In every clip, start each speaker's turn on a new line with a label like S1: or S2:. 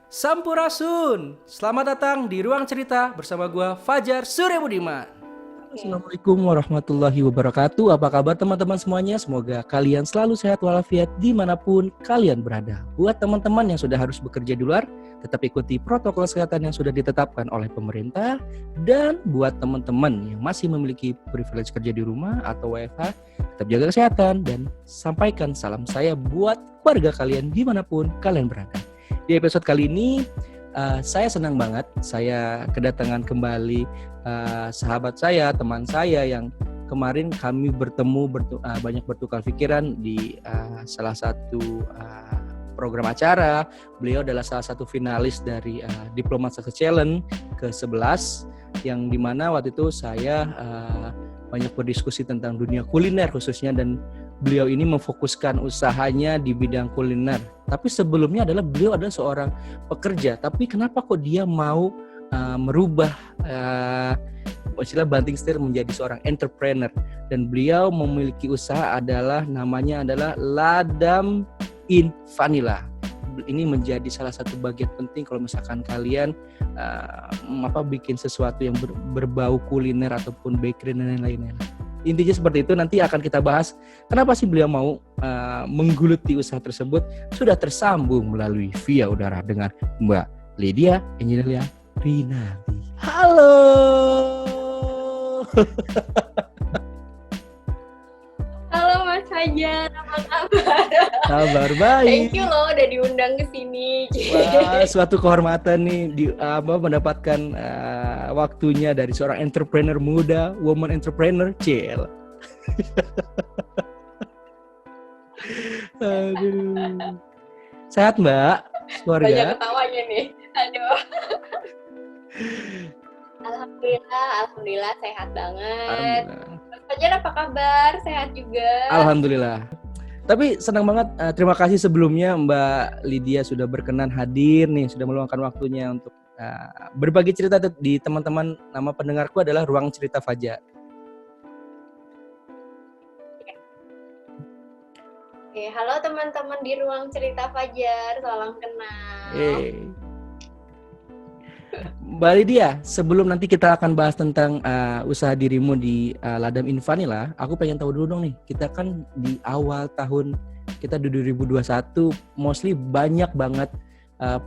S1: Sampurasun, selamat datang di Ruang Cerita bersama gua Fajar Surya Budiman.
S2: Assalamualaikum warahmatullahi wabarakatuh. Apa kabar teman-teman semuanya? Semoga kalian selalu sehat walafiat dimanapun kalian berada. Buat teman-teman yang sudah harus bekerja di luar, tetap ikuti protokol kesehatan yang sudah ditetapkan oleh pemerintah. Dan buat teman-teman yang masih memiliki privilege kerja di rumah atau WFH, tetap jaga kesehatan dan sampaikan salam saya buat keluarga kalian dimanapun kalian berada. Di episode kali ini, saya senang banget saya kedatangan kembali sahabat saya, teman saya yang kemarin kami bertemu banyak bertukar pikiran di salah satu program acara. Beliau adalah salah satu finalis dari Diplomat Success Challenge ke-11 yang dimana waktu itu saya banyak berdiskusi tentang dunia kuliner khususnya, dan beliau ini memfokuskan usahanya di bidang kuliner. Tapi sebelumnya beliau adalah seorang pekerja. Tapi kenapa kok dia mau merubah istilah banting setir menjadi seorang entrepreneur? Dan beliau memiliki usaha namanya adalah Ladam in Vanilla. Ini menjadi salah satu bagian penting kalau misalkan kalian bikin sesuatu yang berbau kuliner ataupun bakery dan lain-lainnya. Intinya seperti itu. Nanti akan kita bahas kenapa sih beliau mau menggeluti usaha tersebut. Sudah tersambung melalui via udara dengan Mbak Lydia Angelia Rinaldi. Halo.
S3: Halo Mas Fajar, apa kabar?
S2: Kabar baik.
S3: Thank you loh udah diundang ke sini.
S2: Wah, suatu kehormatan nih mendapatkan waktunya dari seorang entrepreneur muda, woman entrepreneur, Cil. Aduh. Sehat Mbak, keluarga?
S3: Banyak ketawanya nih. Aduh. Alhamdulillah sehat banget. Mas Fajar apa kabar? Sehat juga?
S2: Alhamdulillah. Tapi senang banget, terima kasih sebelumnya Mbak Lydia sudah berkenan hadir nih, sudah meluangkan waktunya untuk berbagi cerita di teman-teman. Nama pendengarku adalah Ruang Cerita Fajar.
S3: Oke, halo teman-teman di Ruang Cerita Fajar, salam kenal.
S2: Mbak Lydia, sebelum nanti kita akan bahas tentang usaha dirimu di Ladam in Vanilla, aku pengen tahu dulu dong nih, kita kan di awal tahun kita di 2021 mostly banyak banget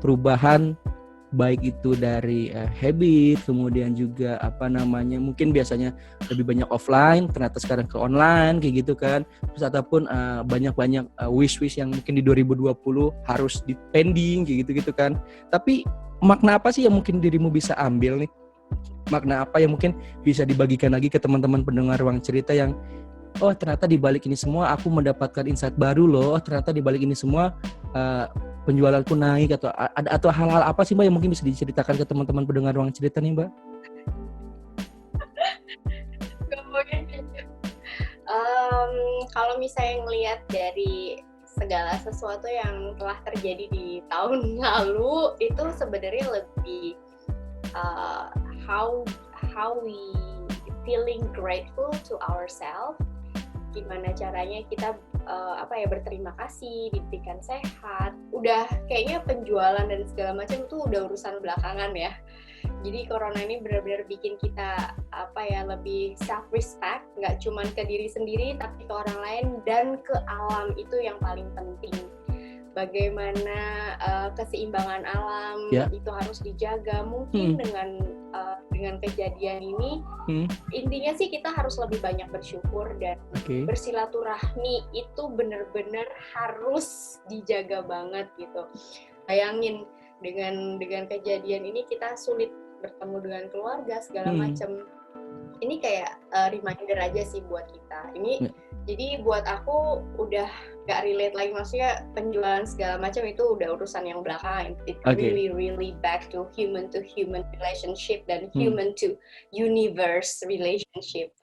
S2: perubahan, baik itu dari habit, kemudian juga mungkin biasanya lebih banyak offline, ternyata sekarang ke online kayak gitu kan. Terus ataupun banyak-banyak wish-wish yang mungkin di 2020 harus di pending kayak gitu-gitu kan. Tapi makna apa sih yang mungkin dirimu bisa ambil nih? Makna apa yang mungkin bisa dibagikan lagi ke teman-teman pendengar Ruang Cerita yang ternyata di balik ini semua aku mendapatkan insight baru loh. Ternyata di balik ini semua penjualanku naik, atau hal-hal apa sih Mbak yang mungkin bisa diceritakan ke teman-teman pendengar Ruang Cerita nih Mbak?
S3: Kalau misalnya ngelihat dari segala sesuatu yang telah terjadi di tahun lalu, itu sebenarnya lebih how we feeling grateful to ourselves. Gimana caranya kita berterima kasih, diberikan sehat. Udah kayaknya penjualan dan segala macam itu udah urusan belakangan ya. Jadi corona ini benar-benar bikin kita lebih self respect, nggak cuma ke diri sendiri tapi ke orang lain dan ke alam. Itu yang paling penting. Bagaimana keseimbangan alam itu harus dijaga. Mungkin dengan kejadian ini intinya sih kita harus lebih banyak bersyukur dan bersilaturahmi itu benar-benar harus dijaga banget gitu. Bayangin dengan kejadian ini kita sulit bertemu dengan keluarga segala macam. Ini kayak reminder aja sih buat kita. Jadi buat aku udah gak relate lagi, maksudnya penjualan segala macam itu udah urusan yang belakangan. It really back to human relationship dan human to universe relationship.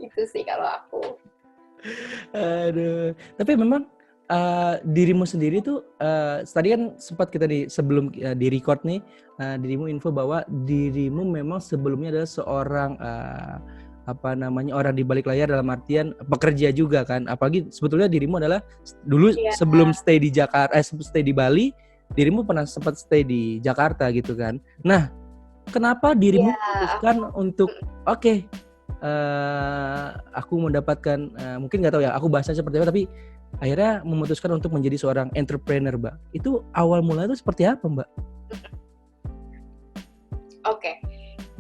S3: Itu sih kalau aku.
S2: Aduh, tapi memang dirimu sendiri tuh tadi kan sempat kita sebelum di record nih, dirimu info bahwa dirimu memang sebelumnya adalah seorang orang di balik layar, dalam artian pekerja juga kan. Apalagi sebetulnya dirimu adalah dulu sebelum stay di Jakarta, stay di Bali, dirimu pernah sempat stay di Jakarta gitu kan. Nah, kenapa dirimu
S3: Ya,
S2: memutuskan untuk oke, aku mendapatkan mungkin nggak tahu ya, aku bahasanya seperti apa, tapi akhirnya memutuskan untuk menjadi seorang entrepreneur, Mbak. Itu awal mulanya itu seperti apa, Mbak?
S3: oke.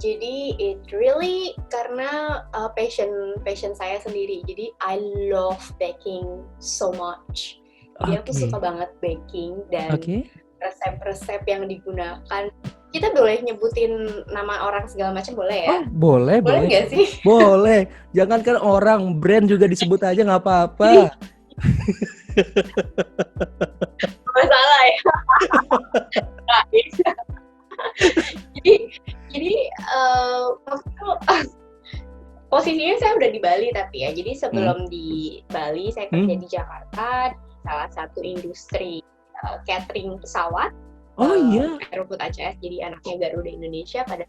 S3: Jadi it really karena passion saya sendiri. Jadi I love baking so much. Jadi aku
S2: Oke.
S3: suka banget baking dan
S2: Oke.
S3: resep-resep yang digunakan. Kita boleh nyebutin nama orang segala macam boleh ya?
S2: Oh, boleh,
S3: Boleh
S2: boleh.
S3: nggak sih?
S2: Boleh. Jangankan orang, brand juga disebut aja nggak apa-apa.
S3: Masalah ya. jadi waktu itu posisinya saya udah di Bali tapi ya. Jadi sebelum di Bali saya kerja di Jakarta di salah satu industri catering pesawat.
S2: Oh iya.
S3: Aerofood ACS, jadi anaknya Garuda Indonesia pada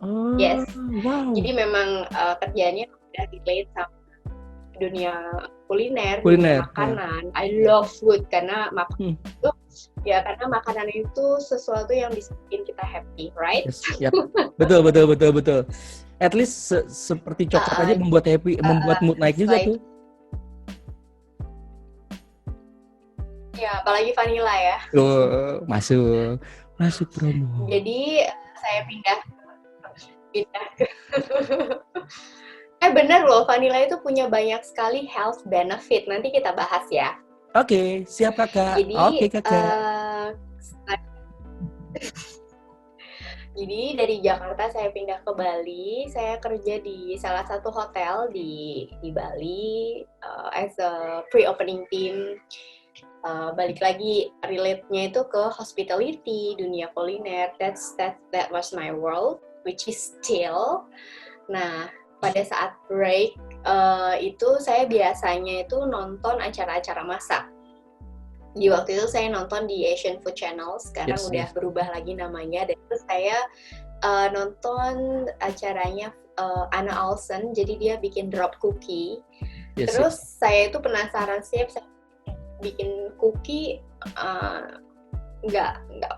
S2: Oh,
S3: yes.
S2: wow.
S3: Jadi memang kerjanya udah relate sama dunia kuliner,
S2: Kuliner,
S3: dunia makanan. I love food karena makanan itu ya, karena makanan itu sesuatu yang bisa bikin kita happy, right?
S2: Yes, yep. Betul. At least seperti coklat aja membuat happy, membuat mood naik juga
S3: like,
S2: tuh.
S3: Ya, apalagi vanilla ya.
S2: Loh, masuk promo.
S3: Jadi saya pindah ke bener loh, vanilla itu punya banyak sekali health benefit. Nanti kita bahas ya.
S2: Oke, siap kakak.
S3: Jadi,
S2: Oke kakak.
S3: Jadi dari Jakarta saya pindah ke Bali. Saya kerja di salah satu hotel di Bali as a pre-opening team. Balik lagi relate-nya itu ke hospitality, dunia kuliner. That was my world, which is still. Nah, pada saat break itu saya biasanya itu nonton acara-acara masak. Di waktu itu saya nonton di Asian Food Channel, sekarang udah berubah lagi namanya. Dan itu saya nonton acaranya Anna Olsen, jadi dia bikin drop cookie. Terus saya itu penasaran sih, saya bikin cookie nggak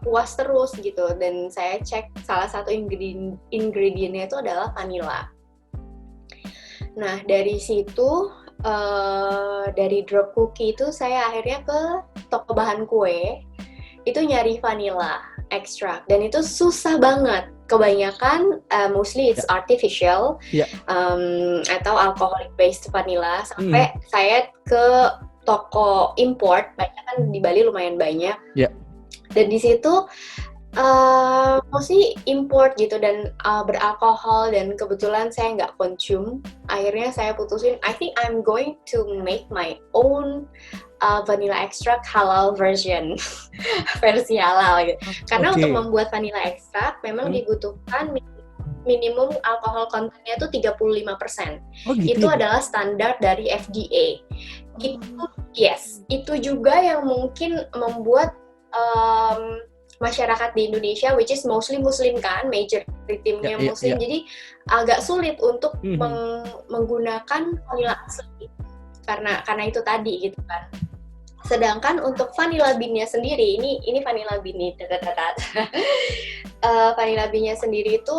S3: puas terus gitu, dan saya cek salah satu ingredientnya itu adalah vanilla. Nah dari situ dari drop cookie itu saya akhirnya ke toko bahan kue itu nyari vanilla extract, dan itu susah banget. Kebanyakan mostly it's artificial atau alcoholic based vanilla. Sampai saya ke toko import, banyak kan di Bali lumayan banyak. Dan di situ mostly import gitu dan beralkohol, dan kebetulan saya nggak consume. Akhirnya saya putusin, I think I'm going to make my own vanilla extract halal version, versi halal gitu. Karena untuk membuat vanilla extract memang dibutuhkan minimum alkohol kontennya itu 35%. Itu adalah standar dari FDA. Itu juga yang mungkin membuat masyarakat di Indonesia, which is mostly Muslim kan, major timnya Muslim, jadi agak sulit untuk menggunakan vanilla asli karena itu tadi gitu kan. Sedangkan untuk vanilla bean-nya sendiri, ini vanilla bean nih, vanilla bean-nya sendiri itu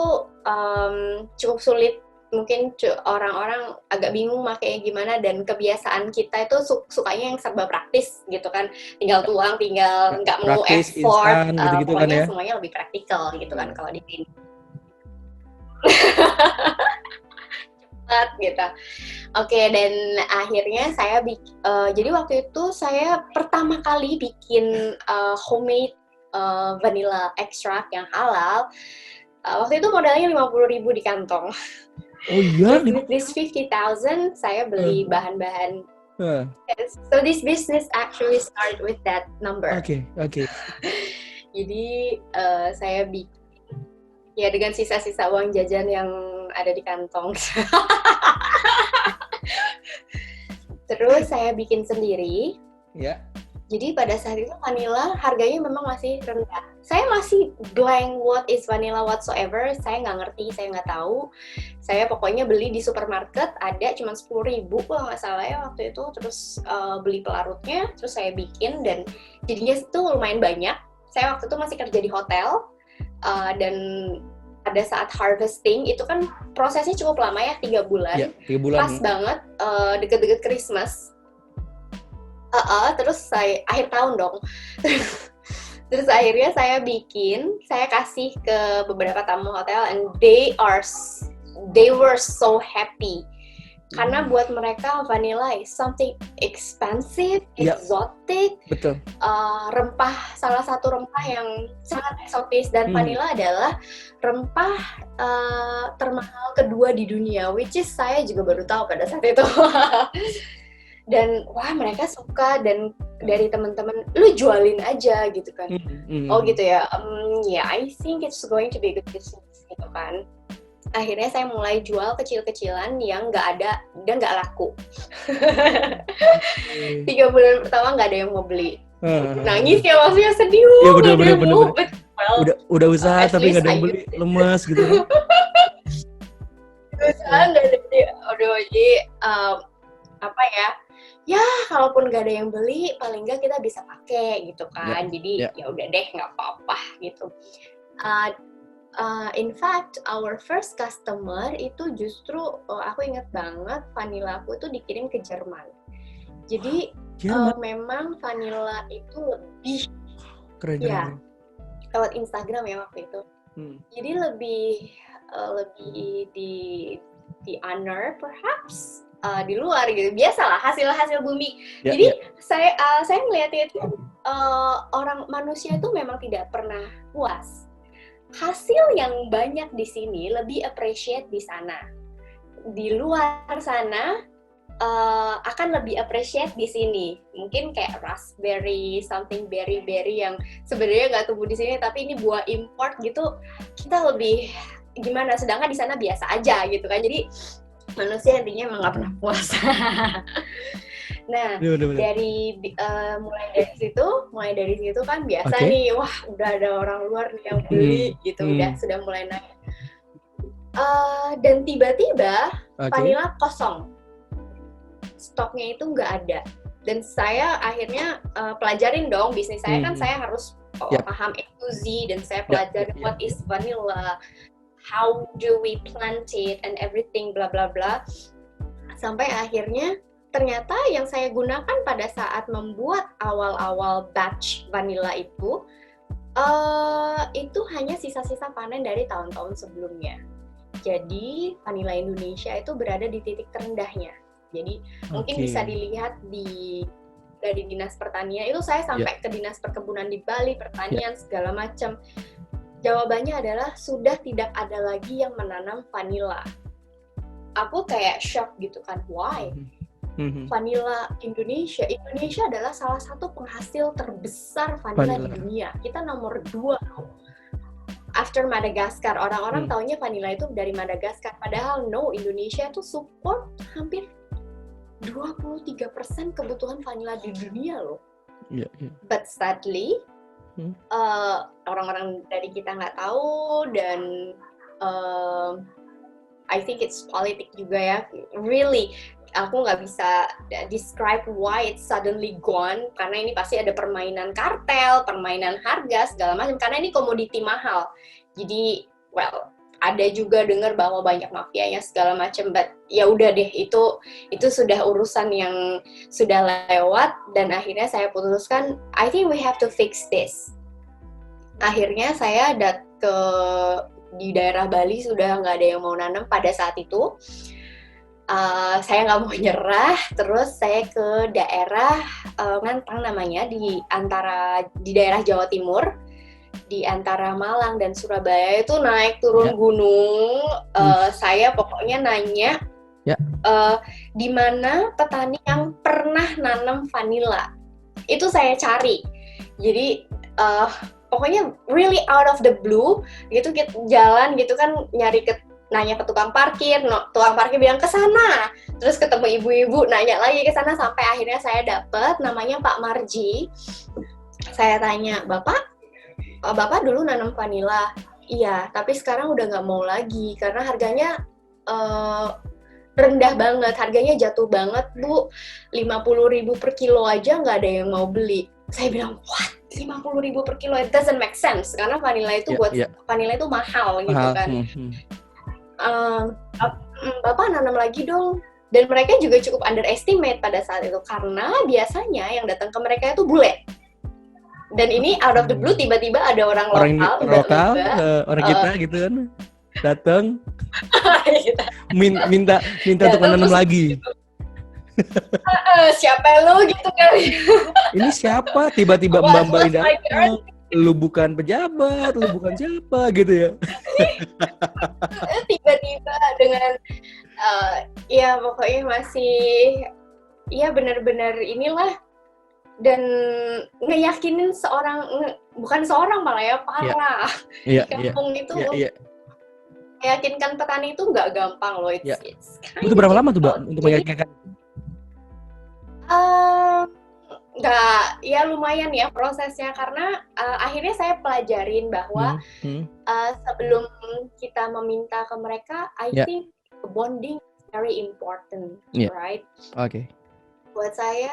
S3: cukup sulit. Mungkin orang-orang agak bingung makanya gimana, dan kebiasaan kita itu sukanya yang serba praktis gitu kan, tinggal tuang, tinggal nggak mau effort,
S2: gitu
S3: pokoknya
S2: kan ya?
S3: semuanya lebih praktikal gitu kan kalau di sini. Cepat gitu. Oke, dan akhirnya saya jadi waktu itu saya pertama kali bikin homemade vanilla extract yang halal. Waktu itu modalnya 50.000 di kantong.
S2: Oh iya?
S3: With this 50,000 saya beli bahan-bahan. So this business actually started with that number.
S2: Oke.
S3: Jadi saya bikin ya dengan sisa-sisa uang jajan yang ada di kantong. Terus saya bikin sendiri.
S2: Ya.
S3: Jadi pada saat itu vanilla harganya memang masih rendah. Saya masih blank what is vanilla whatsoever. Saya nggak ngerti, saya nggak tahu. Saya pokoknya beli di supermarket, ada cuma 10.000 kalau nggak salah ya waktu itu. Terus beli pelarutnya, terus saya bikin, dan jadinya itu lumayan banyak. saya waktu itu masih kerja di hotel, dan pada saat harvesting itu kan prosesnya cukup lama ya, 3 bulan.
S2: Ya, 3 bulan.
S3: Pas banget deket-deket Christmas. Terus saya akhir tahun dong. Terus akhirnya saya kasih ke beberapa tamu hotel, and they were so happy. Karena buat mereka vanilla is something expensive, exotic,
S2: betul.
S3: Salah satu rempah yang sangat eksotis, dan vanilla adalah rempah termahal kedua di dunia, which is saya juga baru tahu pada saat itu. Dan wah, mereka suka, dan dari teman-teman, lu jualin aja gitu kan. Oh gitu ya, I think it's going to be a good business gitu kan. Akhirnya saya mulai jual kecil-kecilan yang nggak ada dan nggak laku. 3 bulan pertama nggak ada yang mau beli. Nangis ya, maksudnya sedih.
S2: Ya bener. Udah usaha tapi nggak ada yang beli, lemes gitu kan.
S3: Usaha nggak ada yang beli. Jadi apa ya? Ya, kalaupun nggak ada yang beli, paling nggak kita bisa pakai gitu kan. Jadi ya udah deh, nggak apa-apa gitu. In fact, our first customer itu justru aku ingat banget, vanilla aku itu dikirim ke Jerman. Jadi memang vanilla itu lebih
S2: keren.
S3: lewat Instagram ya waktu itu. Jadi lebih di honor perhaps di luar gitu. Biasalah hasil bumi. Jadi saya melihatnya itu orang manusia itu memang tidak pernah puas. Hasil yang banyak di sini lebih appreciate di sana. Di luar sana akan lebih appreciate di sini. Mungkin kayak raspberry, something berry yang sebenarnya nggak tumbuh di sini, tapi ini buah import gitu, kita lebih gimana? Sedangkan di sana biasa aja gitu kan. Jadi manusia intinya emang nggak pernah puas. Nah, mulai dari situ kan biasa nih, wah udah ada orang luar nih yang beli gitu, sudah mulai naik. Dan tiba-tiba vanilla kosong, stoknya itu nggak ada. Dan saya akhirnya pelajarin dong bisnis saya, kan saya harus paham A to Z, dan saya pelajarin what is vanilla, how do we plant it and everything, bla bla bla. Sampai akhirnya ternyata yang saya gunakan pada saat membuat awal-awal batch vanilla itu hanya sisa-sisa panen dari tahun-tahun sebelumnya. Jadi vanilla Indonesia itu berada di titik terendahnya. Jadi mungkin bisa dilihat dari Dinas Pertanian itu, saya sampai ke Dinas Perkebunan di Bali, pertanian segala macam. Jawabannya adalah sudah tidak ada lagi yang menanam vanilla. Aku kayak shock gitu kan, why? Vanilla Indonesia adalah salah satu penghasil terbesar vanilla di dunia. Kita nomor 2 after Madagaskar. Orang-orang taunya vanilla itu dari Madagaskar, padahal Indonesia itu support hampir 23% kebutuhan vanilla di dunia loh. But sadly orang-orang dari kita nggak tahu, dan I think it's politik juga ya. Really, aku nggak bisa describe why it's suddenly gone, karena ini pasti ada permainan kartel, permainan harga segala macam, karena ini komoditi mahal. Jadi, ada juga dengar bahwa banyak mafianya segala macam, but ya udah deh, itu sudah urusan yang sudah lewat, dan akhirnya saya putuskan I think we have to fix this. Akhirnya saya di daerah Bali sudah nggak ada yang mau nanam pada saat itu. Saya nggak mau nyerah, terus saya ke daerah Ngantang namanya, di daerah Jawa Timur, di antara Malang dan Surabaya, itu naik turun gunung. Saya pokoknya nanya di mana petani yang pernah nanam vanilla, itu saya cari. Jadi pokoknya really out of the blue gitu, kita jalan gitu kan, nanya ke tukang parkir bilang ke sana, terus ketemu ibu-ibu nanya lagi ke sana, sampai akhirnya saya dapet namanya Pak Marji. Saya tanya, Bapak dulu nanam vanilla? Iya, tapi sekarang udah nggak mau lagi karena harganya rendah banget, harganya jatuh banget Bu, 50.000 per kilo aja nggak ada yang mau beli. Saya bilang, what? 50.000 per kilo, it doesn't make sense. Karena vanilla itu vanilla itu mahal gitu
S2: Mahal.
S3: kan. Bapak nanam lagi dong. Dan mereka juga cukup underestimate pada saat itu. Karena biasanya yang datang ke mereka itu bule. Dan ini out of the blue tiba-tiba ada orang lokal,
S2: orang kita gitu kan datang minta untuk menanam lagi.
S3: Siapa lo gitu kan?
S2: Ini siapa? Tiba-tiba mbak-mbak ini datang. Lu bukan pejabat, lu bukan siapa gitu ya?
S3: Tiba-tiba dengan ya pokoknya masih ya benar-benar inilah. Dan ngeyakinin bukan seorang malah ya, parah. Di kampung itu meyakinkan petani itu nggak gampang loh.
S2: Itu berapa lama tuh Mbak untuk meyakinkan?
S3: Nggak, ya lumayan ya prosesnya, karena akhirnya saya pelajarin bahwa sebelum kita meminta ke mereka, I think bonding is very important, right?
S2: Oke.
S3: Buat saya,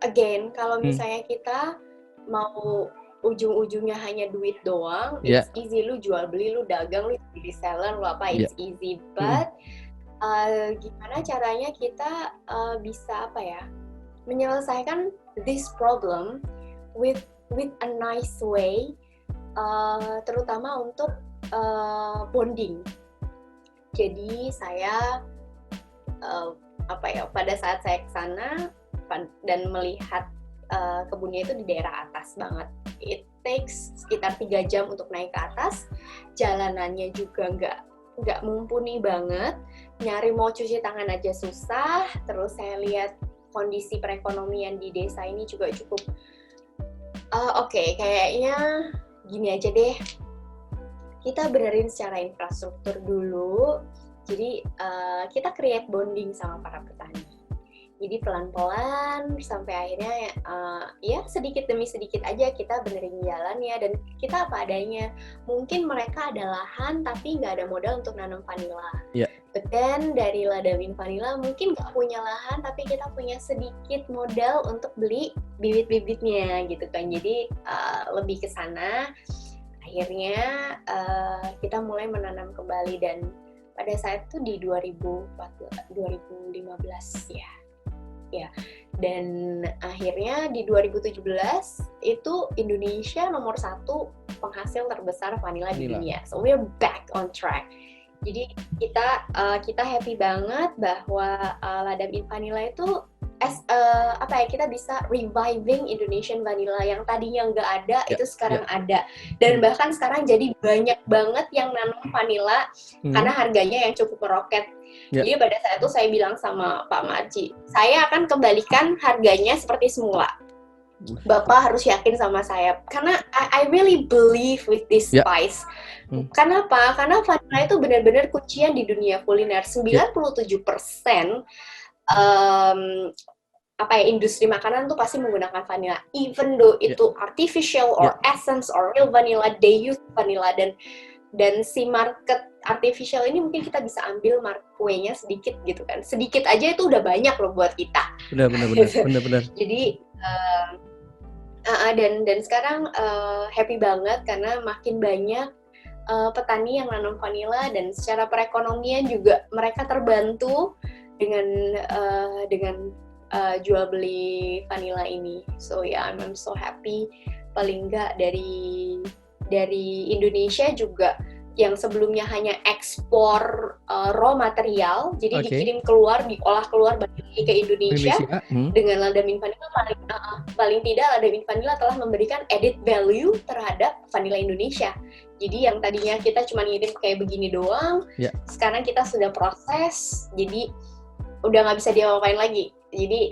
S3: again, kalau misalnya kita mau ujung-ujungnya hanya duit doang, it's easy, lu jual beli, lu dagang, lu jadi seller, lu apa, it's easy. But gimana caranya kita bisa menyelesaikan this problem with a nice way, terutama untuk bonding. Jadi saya pada saat saya ke sana dan melihat kebunnya itu di daerah atas banget. It takes sekitar 3 jam untuk naik ke atas. Jalanannya juga nggak mumpuni banget. Nyari mau cuci tangan aja susah. Terus saya lihat kondisi perekonomian di desa ini juga cukup kayaknya gini aja deh. Kita benerin secara infrastruktur dulu. Jadi kita create bonding sama para petani. Jadi pelan-pelan sampai akhirnya ya sedikit demi sedikit aja kita benerin jalannya, dan kita apa adanya. Mungkin mereka ada lahan tapi nggak ada modal untuk nanam vanila. But then dari Ladamin Vanilla mungkin nggak punya lahan tapi kita punya sedikit modal untuk beli bibit-bibitnya gitu kan. Jadi lebih ke sana. Akhirnya kita mulai menanam kembali, dan pada saat itu di 2015 ya. Dan akhirnya di 2017 itu Indonesia nomor 1 penghasil terbesar vanila di dunia. So we're back on track. Jadi kita happy banget bahwa Ladamin Vanilla itu kita bisa reviving Indonesian vanilla yang tadinya nggak ada, itu sekarang ada, dan bahkan sekarang jadi banyak banget yang nanam vanilla karena harganya yang cukup meroket. Jadi pada saat itu saya bilang sama Pak Marji, saya akan kembalikan harganya seperti semula. Bapak harus yakin sama saya, karena I really believe with this spice. Kenapa? Karena vanilla itu benar-benar kuncian di dunia kuliner. 97% industri makanan tuh pasti menggunakan vanilla, even though itu artificial or essence or real vanilla, they use vanilla. Dan si market artificial ini mungkin kita bisa ambil markuenya sedikit gitu kan, sedikit aja itu udah banyak loh buat kita. Benar. Jadi dan sekarang happy banget karena makin banyak petani yang nanam vanilla, dan secara perekonomian juga mereka terbantu dengan jual beli vanilla ini. So I'm so happy. Paling nggak dari Indonesia juga yang sebelumnya hanya ekspor raw material, jadi dikirim keluar, diolah keluar balik lagi ke Indonesia. Dengan Ladamin Vanilla paling tidak Ladamin Vanilla telah memberikan added value terhadap vanilla Indonesia. Jadi yang tadinya kita cuma ngirim kayak begini doang, sekarang kita sudah proses, jadi udah nggak bisa diapain lagi. Jadi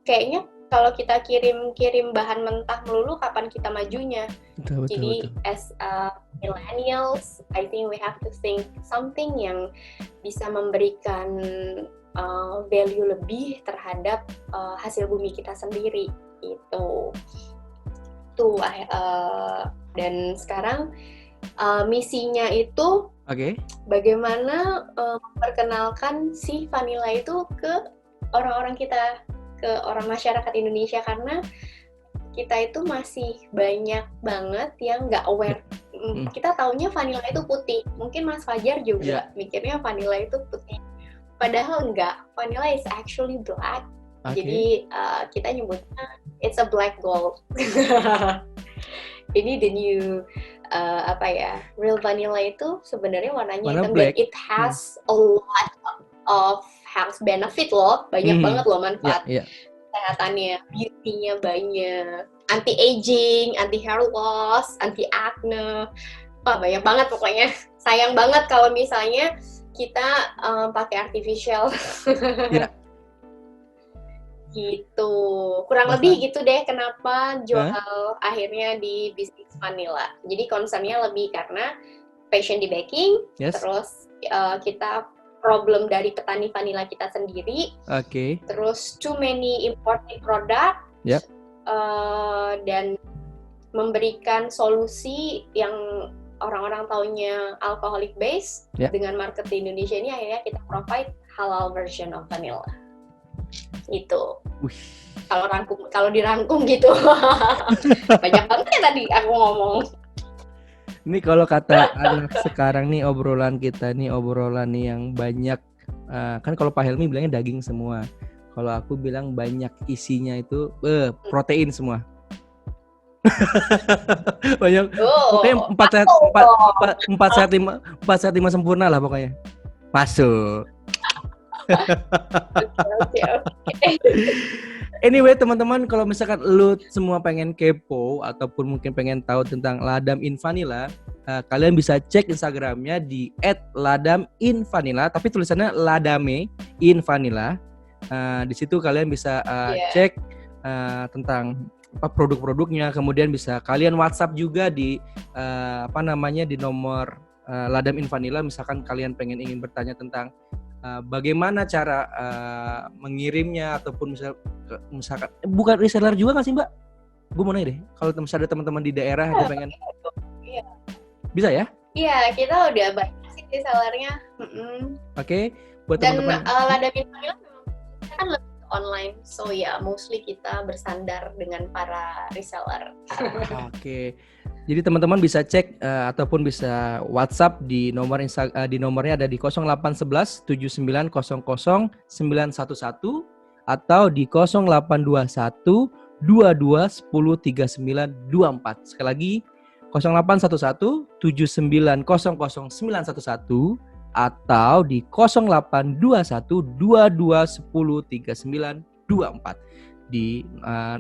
S3: kayaknya kalau kita kirim bahan mentah melulu, kapan kita majunya? Jadi as millennials, I think we have to think something yang bisa memberikan value lebih terhadap hasil bumi kita sendiri itu. Dan sekarang misinya itu bagaimana memperkenalkan si vanilla itu ke orang-orang kita, ke orang masyarakat Indonesia, karena kita itu masih banyak banget yang nggak aware. Kita taunya vanilla itu putih. Mungkin Mas Fajar juga mikirnya vanilla itu putih. Padahal enggak. Vanilla is actually black.
S2: Oke.
S3: Jadi kita nyebutnya it's a black gold. Ini the new real vanilla itu sebenarnya warnanya
S2: Warna
S3: hitam,
S2: black.
S3: dan it has a lot of health benefit loh. Banyak banget loh manfaat kesehatannya, beauty-nya banyak, anti-aging, anti-hair loss, anti-acne, banyak banget pokoknya. Sayang banget kalau misalnya kita pakai artificial. Gitu, kurang lebih gitu deh kenapa jual akhirnya di bisnis vanilla. Jadi concernnya lebih karena passion di baking, terus kita problem dari petani vanilla kita sendiri, terus too many imported product, dan memberikan solusi yang orang-orang taunya alcoholic base, dengan market di Indonesia ini akhirnya kita provide halal version of vanilla. Itu kalau dirangkum gitu. Banyak banget ya tadi aku ngomong.
S2: Ini kalau kata anak sekarang nih, obrolan kita nih, obrolan nih yang banyak, kan kalau Pak Helmi bilangnya daging semua, kalau aku bilang banyak isinya itu protein semua. Banyak, pokoknya 4 sehat 5 sempurna lah pokoknya. Masuk.
S3: Oke.
S2: Anyway teman-teman, kalau misalkan lu semua pengen kepo ataupun mungkin pengen tahu tentang Ladam In Vanilla, kalian bisa cek Instagramnya di @ladaminvanilla, tapi tulisannya Ladame In Vanilla. Di situ kalian bisa cek tentang produk-produknya, kemudian bisa kalian WhatsApp juga di di nomor Ladam In Vanilla. Misalkan kalian ingin bertanya tentang bagaimana cara mengirimnya, ataupun misalkan bukan reseller juga nggak sih Mbak? Gue mau nanya deh, kalau misalnya ada teman-teman di daerah yang pengen, bisa ya?
S3: Iya, kita udah banyak sih resellernya.
S2: Oke, buat
S3: dan
S2: teman-teman.
S3: Ladam In Vanilla kan lebih online, so ya mostly kita bersandar dengan para reseller.
S2: Oke. Jadi teman-teman bisa cek ataupun bisa WhatsApp di nomornya ada di 0811 7900 911 atau di 0821 22 10 39 24. Sekali lagi 0811 7900 911 atau di 0821 22 10 39 24 di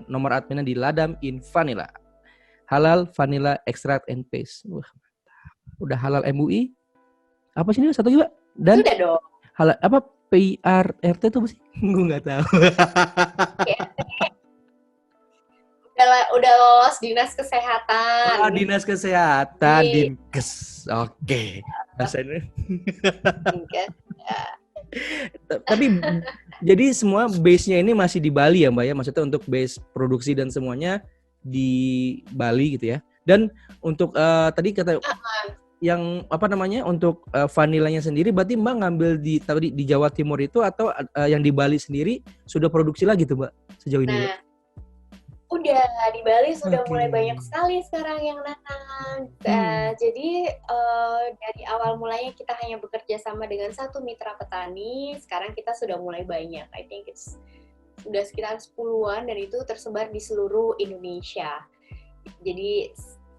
S2: nomor adminnya di Ladam In Vanilla. Halal Vanilla Extract and Paste. Wah, udah halal MUI. Apa sih ini satu juga? Dan
S3: sudah dong.
S2: Halal apa PRRT itu apa sih? Gue nggak tahu.
S3: Udah lolos dinas kesehatan.
S2: Dinas kesehatan, Dinkes. Oke. Bahasanya.
S3: Dinkes. Ya.
S2: Tapi jadi semua base-nya ini masih di Bali ya Mbak ya? Maksudnya untuk base produksi dan semuanya di Bali gitu ya. Dan untuk tadi kata yang untuk vanilanya sendiri berarti Mbak ngambil di Jawa Timur itu, atau yang di Bali sendiri sudah produksi lagi tuh Mbak sejauh ini?
S3: Udah di Bali sudah mulai banyak sekali sekarang yang nanam. Jadi dari awal mulanya kita hanya bekerja sama dengan satu mitra petani. Sekarang kita sudah mulai banyak. I think sudah sekitar 10-an dan itu tersebar di seluruh Indonesia. Jadi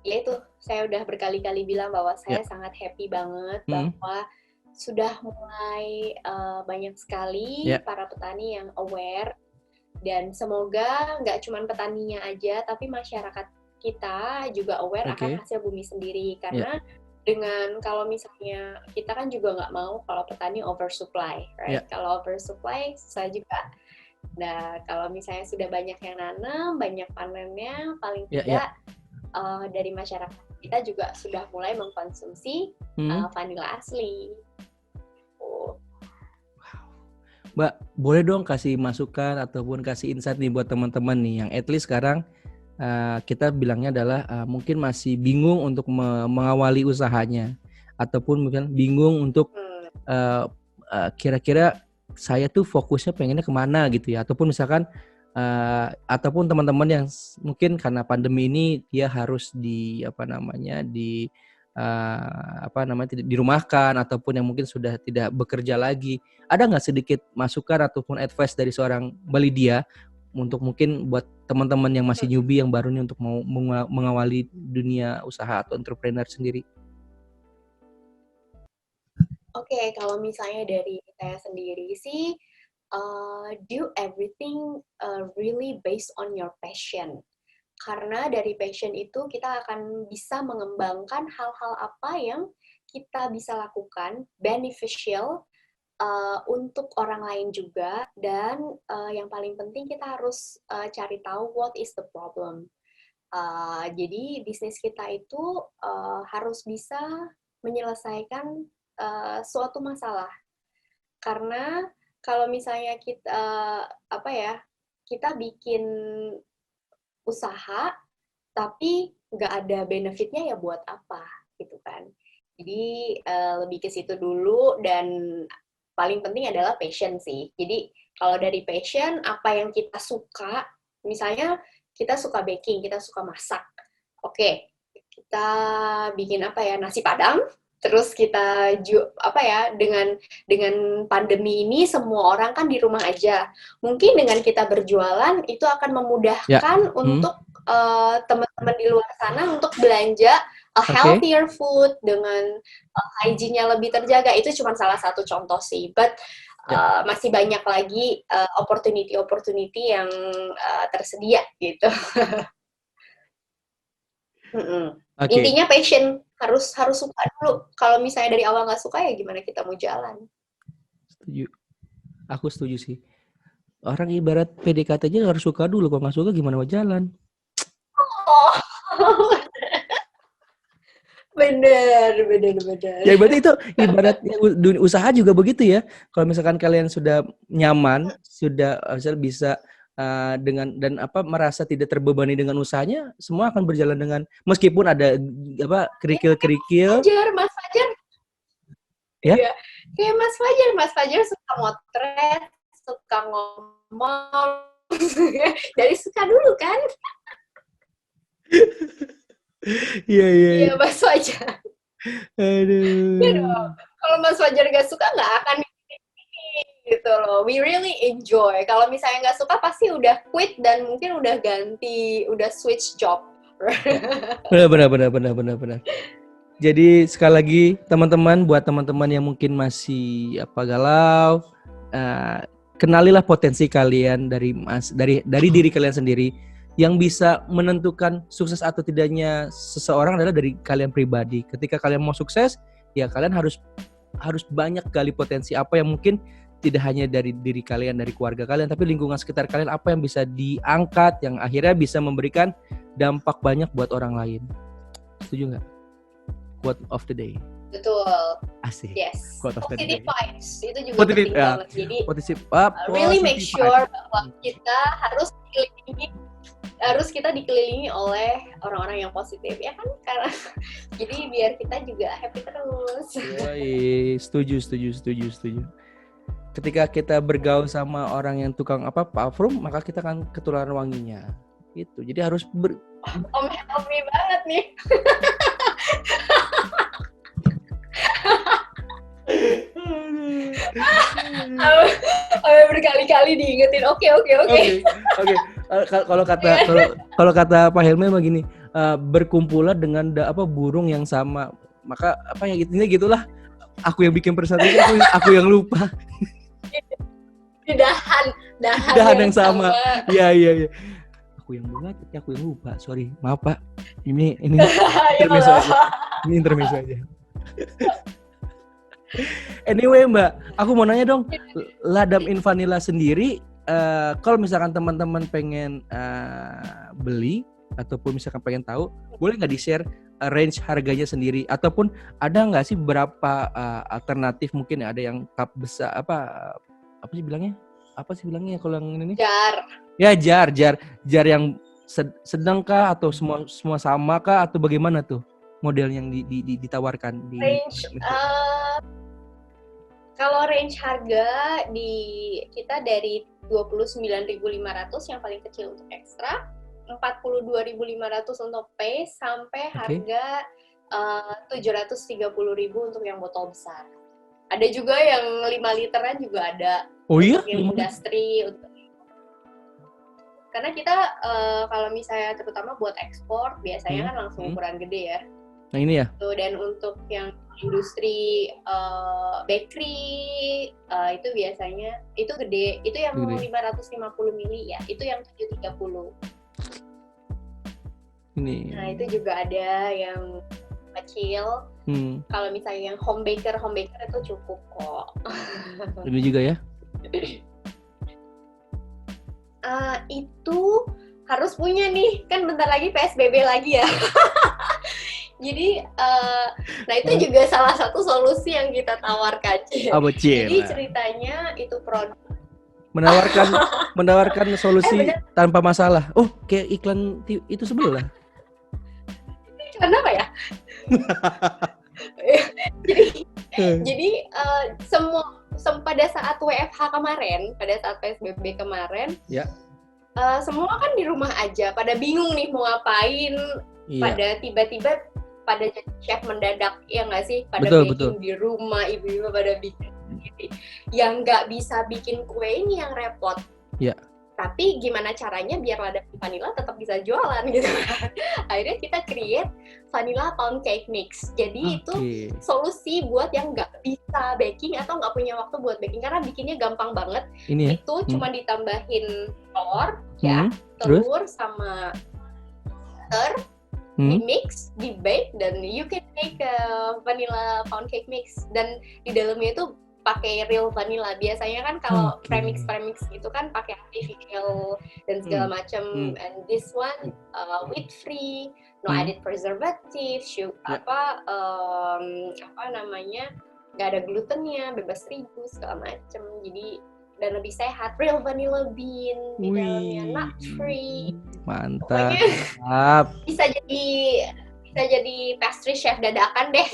S3: ya itu, saya udah berkali-kali bilang bahwa saya sangat happy banget bahwa sudah mulai banyak sekali para petani yang aware, dan semoga nggak cuma petaninya aja tapi masyarakat kita juga aware akan hasil bumi sendiri, karena dengan kalau misalnya kita kan juga nggak mau kalau petani oversupply, right? Kalau oversupply susah juga. Nah, kalau misalnya sudah banyak yang nanam, banyak panennya, paling tidak dari masyarakat kita juga sudah mulai mengkonsumsi vanilla asli.
S2: Mbak, boleh dong kasih masukan ataupun kasih insight nih buat teman-teman nih yang at least sekarang kita bilangnya adalah mungkin masih bingung untuk mengawali usahanya, ataupun mungkin bingung untuk kira-kira saya tuh fokusnya pengennya kemana gitu ya, ataupun misalkan ataupun teman-teman yang mungkin karena pandemi ini dia harus dirumahkan, ataupun yang mungkin sudah tidak bekerja lagi. Ada nggak sedikit masukan ataupun advice dari seorang Mbak Lydia untuk mungkin buat teman-teman yang masih newbie yang baru nih untuk mau mengawali dunia usaha atau entrepreneur sendiri?
S3: Oke, kalau misalnya dari saya sendiri sih, do everything really based on your passion. Karena dari passion itu kita akan bisa mengembangkan hal-hal apa yang kita bisa lakukan beneficial untuk orang lain juga, dan yang paling penting kita harus cari tahu what is the problem. Jadi bisnis kita itu harus bisa menyelesaikan suatu masalah. Karena kalau misalnya kita bikin usaha tapi nggak ada benefitnya, ya buat apa gitu kan. Jadi lebih ke situ dulu, dan paling penting adalah passion sih. Jadi kalau dari passion, apa yang kita suka, misalnya kita suka baking, kita suka masak, oke, kita bikin nasi padang. Terus kita dengan pandemi ini semua orang kan di rumah aja. Mungkin dengan kita berjualan itu akan memudahkan untuk teman-teman di luar sana untuk belanja healthier food dengan hygiene-nya lebih terjaga. Itu cuma salah satu contoh sih. But masih banyak lagi opportunity yang tersedia gitu. Okay. Intinya passion, harus suka dulu. Kalau misalnya dari awal nggak suka, ya gimana kita mau jalan?
S2: Setuju. Aku setuju sih. Orang ibarat PDKT aja harus suka dulu. Kalau nggak suka gimana mau jalan?
S3: Oh. Bener.
S2: Ya berarti itu ibarat dunia usaha juga begitu ya. Kalau misalkan kalian sudah nyaman, sudah bisa merasa tidak terbebani dengan usahanya, semua akan berjalan dengan, meskipun ada kerikil-kerikil.
S3: Mas Fajar. Ya. Kayak Mas Fajar suka motret, suka ngomong. Dari suka dulu kan? Iya. Mas Fajar.
S2: Aduh.
S3: Ya dong. Kalau Mas Fajar nggak suka, nggak akan gitu loh. We really enjoy. Kalau misalnya nggak suka, pasti udah quit dan mungkin udah switch job.
S2: Benar. Jadi sekali lagi teman-teman, buat teman-teman yang mungkin masih galau, kenalilah potensi kalian dari diri kalian sendiri. Yang bisa menentukan sukses atau tidaknya seseorang adalah dari kalian pribadi. Ketika kalian mau sukses, ya kalian harus banyak gali potensi apa yang mungkin tidak hanya dari diri kalian, dari keluarga kalian, tapi lingkungan sekitar kalian, apa yang bisa diangkat, yang akhirnya bisa memberikan dampak banyak buat orang lain. Setuju nggak? Quote of the day.
S3: Betul.
S2: Asik.
S3: Yes.
S2: Quote of the day.
S3: Positive vibes itu juga penting banget. Jadi really make sure bahwa kita harus dikelilingi oleh orang-orang yang positif, ya kan? Karena jadi biar kita juga happy terus.
S2: Setuju. Ketika kita bergaul sama orang yang tukang parfum, maka kita akan ketularan wanginya. Itu. Jadi harus
S3: Help me banget nih. Berkali-kali diingetin. Oke.
S2: Kalau kata Pak Helmi begini, berkumpullah dengan burung yang sama. Maka gitulah. Aku yang bikin presentasi, aku yang lupa.
S3: Di dahan yang sama.
S2: Iya. Aku yang buat, tapi aku yang lupa. Sorry, maaf Pak. Ini intermezzo aja. Ini intermezzo aja. Anyway Mbak, aku mau nanya dong, Ladam in Vanilla sendiri, kalau misalkan teman-teman pengen beli ataupun misalkan pengen tahu, boleh nggak di-share range harganya sendiri, ataupun ada nggak sih beberapa alternatif, mungkin ada yang cup besar apa sih bilangnya kalau yang ini nih?
S3: Jar.
S2: Ya jar yang sedang kah atau semua sama kah, atau bagaimana tuh model yang ditawarkan di
S3: range? Kalau range harga di kita dari 29.500 yang paling kecil untuk ekstra, 42.500 untuk pace, sampai harga 730.000 untuk yang botol besar. Ada juga yang 5 literan juga ada.
S2: Oh iya?
S3: Untuk yang industri. Karena kita kalau misalnya terutama buat ekspor biasanya kan langsung ukuran gede ya.
S2: Nah ini ya.
S3: Dan untuk yang industri bakery itu biasanya itu gede. Itu yang
S2: Gede.
S3: 550 mili ya. Itu yang 730.
S2: Ini.
S3: Nah itu juga ada yang kecil. Kalau misalnya yang home baker itu cukup kok.
S2: Ini juga ya?
S3: Itu harus punya nih, kan bentar lagi PSBB lagi ya. Jadi, nah itu juga salah satu solusi yang kita tawarkan. Jadi ceritanya itu produk
S2: menawarkan solusi tanpa masalah. Oh, kayak iklan itu sebelah.
S3: Iklan apa ya? jadi pada saat WFH kemarin, pada saat PSBB kemarin,
S2: ya.
S3: Semua kan di rumah aja, pada bingung nih mau ngapain, pada tiba-tiba pada jadi chef mendadak, ya nggak sih? Pada baking di rumah, ibu-ibu pada bikin sendiri. Yang nggak bisa bikin kue ini yang repot.
S2: Ya.
S3: Tapi gimana caranya biar Ladam Vanilla tetap bisa jualan gitu kan. Akhirnya kita create Vanilla Pound Cake Mix. Jadi itu solusi buat yang nggak bisa baking atau nggak punya waktu buat baking. Karena bikinnya gampang banget.
S2: Ini ya?
S3: Itu cuma ditambahin telur, telur sama butter, di mix, di bake, dan you can make a Vanilla Pound Cake Mix. Dan di dalamnya itu pakai real vanilla. Biasanya kan kalau premix gitu kan pakai artificial dan segala macam. And this one wheat free, no added preservative, apa namanya, nggak ada glutennya, bebas terigu segala macam. Jadi dan lebih sehat. Real vanilla bean di dalamnya, nut free.
S2: Mantap.
S3: Pokoknya bisa jadi pastry chef dadakan deh.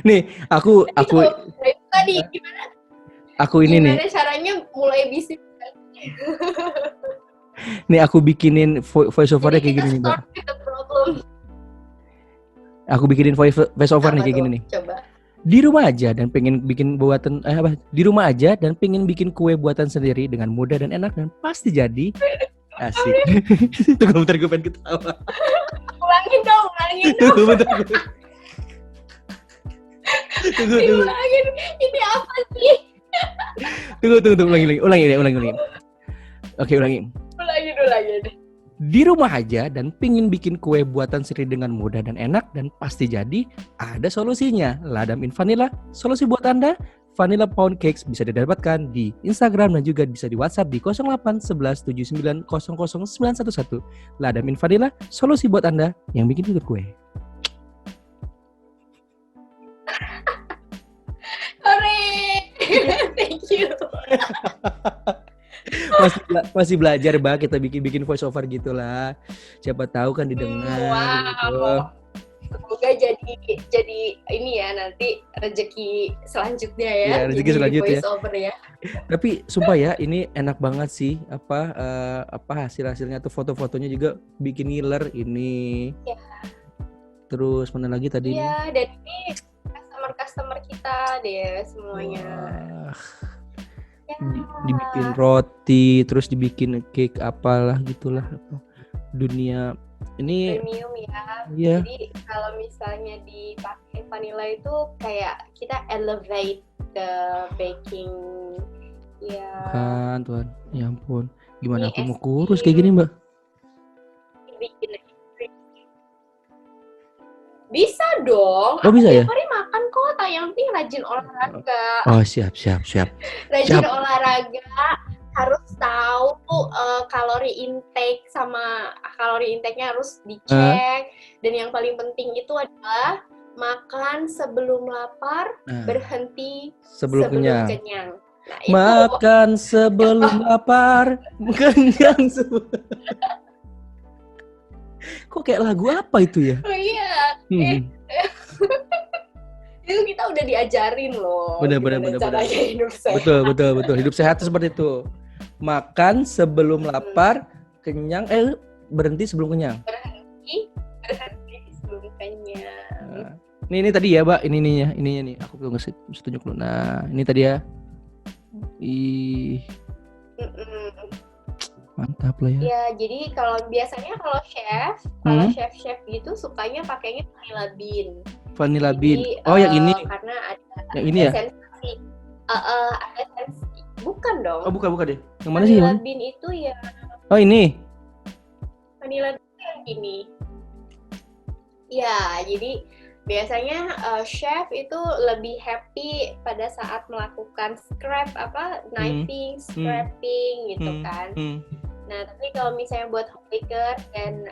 S2: Nih, aku
S3: tadi gimana? Gimana caranya mulai bisnis?
S2: Nih aku bikinin voice over-nya kayak gini nih, Mbak. Aku bikinin voice over nih kayak gini nih.
S3: Coba.
S2: Di rumah aja dan pengen bikin buatan di rumah aja dan pengen bikin kue buatan sendiri dengan mudah dan enak dan pasti jadi. Asik. Tunggu bentar, gue pengen ketawa.
S3: Ulangin dong.
S2: Tunggu bentar. Tunggu.
S3: Ini apa sih?
S2: Tunggu, ulangi. Oke, ulangi.
S3: Ulangi.
S2: Di rumah aja dan pingin bikin kue buatan sendiri dengan mudah dan enak dan pasti jadi, ada solusinya. Ladam Vanilla, solusi buat Anda. Vanilla Pound Cakes bisa didapatkan di Instagram dan juga bisa di WhatsApp di 08 11 79 00 911. Ladam Vanilla, solusi buat Anda yang bikin fitur kue.
S3: Thank you.
S2: Masih belajar, Mbak, kita bikin voice over gitulah. Siapa tahu kan didengar gitu.
S3: Semoga jadi ini ya nanti rezeki selanjutnya ya.
S2: Iya, rezeki selanjutnya.
S3: Voice over ya.
S2: Tapi sumpah ya, ini enak banget sih apa hasilnya tuh, foto-fotonya juga bikin ngiler ini. Ya. Terus mana lagi tadi?
S3: Iya, dan ini customer kita deh semuanya.
S2: Ya. Dibikin roti, terus dibikin cake apalah gitulah. Dunia ini
S3: premium ya.
S2: Yeah.
S3: Jadi kalau misalnya dipakai vanilla itu kayak kita elevate the baking. Ya.
S2: Kan Tuhan, ya ampun. Gimana aku mau kurus kayak gini, Mbak?
S3: Bisa dong.
S2: Oh, bisa ya?
S3: Tiap hari makan kok, yang penting rajin olahraga.
S2: Oh, siap.
S3: Rajin olahraga, harus tahu kalori intake sama kalori intake-nya harus dicek. Dan yang paling penting itu adalah makan sebelum lapar, berhenti sebelum kenyang. Nah,
S2: makan sebelum lapar, kenyang sebelum. Kok kayak lagu apa itu ya?
S3: Oh iya. Itu kita udah diajarin loh.
S2: Bener.
S3: Caranya hidup sehat.
S2: Betul. Hidup sehat itu seperti itu. Makan sebelum lapar, kenyang, berhenti sebelum kenyang.
S3: Berhenti sebelum kenyang.
S2: Nah, ini tadi ya, Mbak. Ininya nih. Aku belum ngasih tunjuk dulu. Nah, ini tadi ya. Ih, mantap lah ya.
S3: Ya, jadi biasanya kalau chef gitu sukanya pakainya vanilla bean.
S2: Vanilla bean.
S3: Jadi,
S2: Oh, yang ini.
S3: Karena ada
S2: Yang ini ya?
S3: sensasi. Ada sensasi. Bukan dong.
S2: Oh, bukan deh. Yang mana sih?
S3: Vanilla bean itu ya
S2: Oh, ini.
S3: vanilla bean yang gini. Ya, jadi biasanya chef itu lebih happy pada saat melakukan knifing, scraping gitu kan. Nah, tapi kalau misalnya buat homemaker dan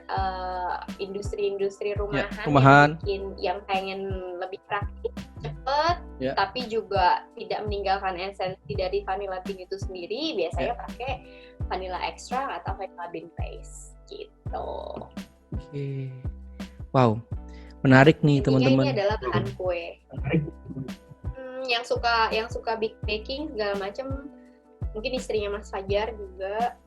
S3: industri-industri rumahan, yang pengen lebih praktis, cepet, tapi juga tidak meninggalkan esensi dari vanilla bean itu sendiri, biasanya pakai vanilla extract atau vanilla bean paste gitu.
S2: Oke. Wow. Menarik nih teman-teman.
S3: Ini adalah bahan kue. Yang suka baking segala macam, mungkin istrinya Mas Fajar juga.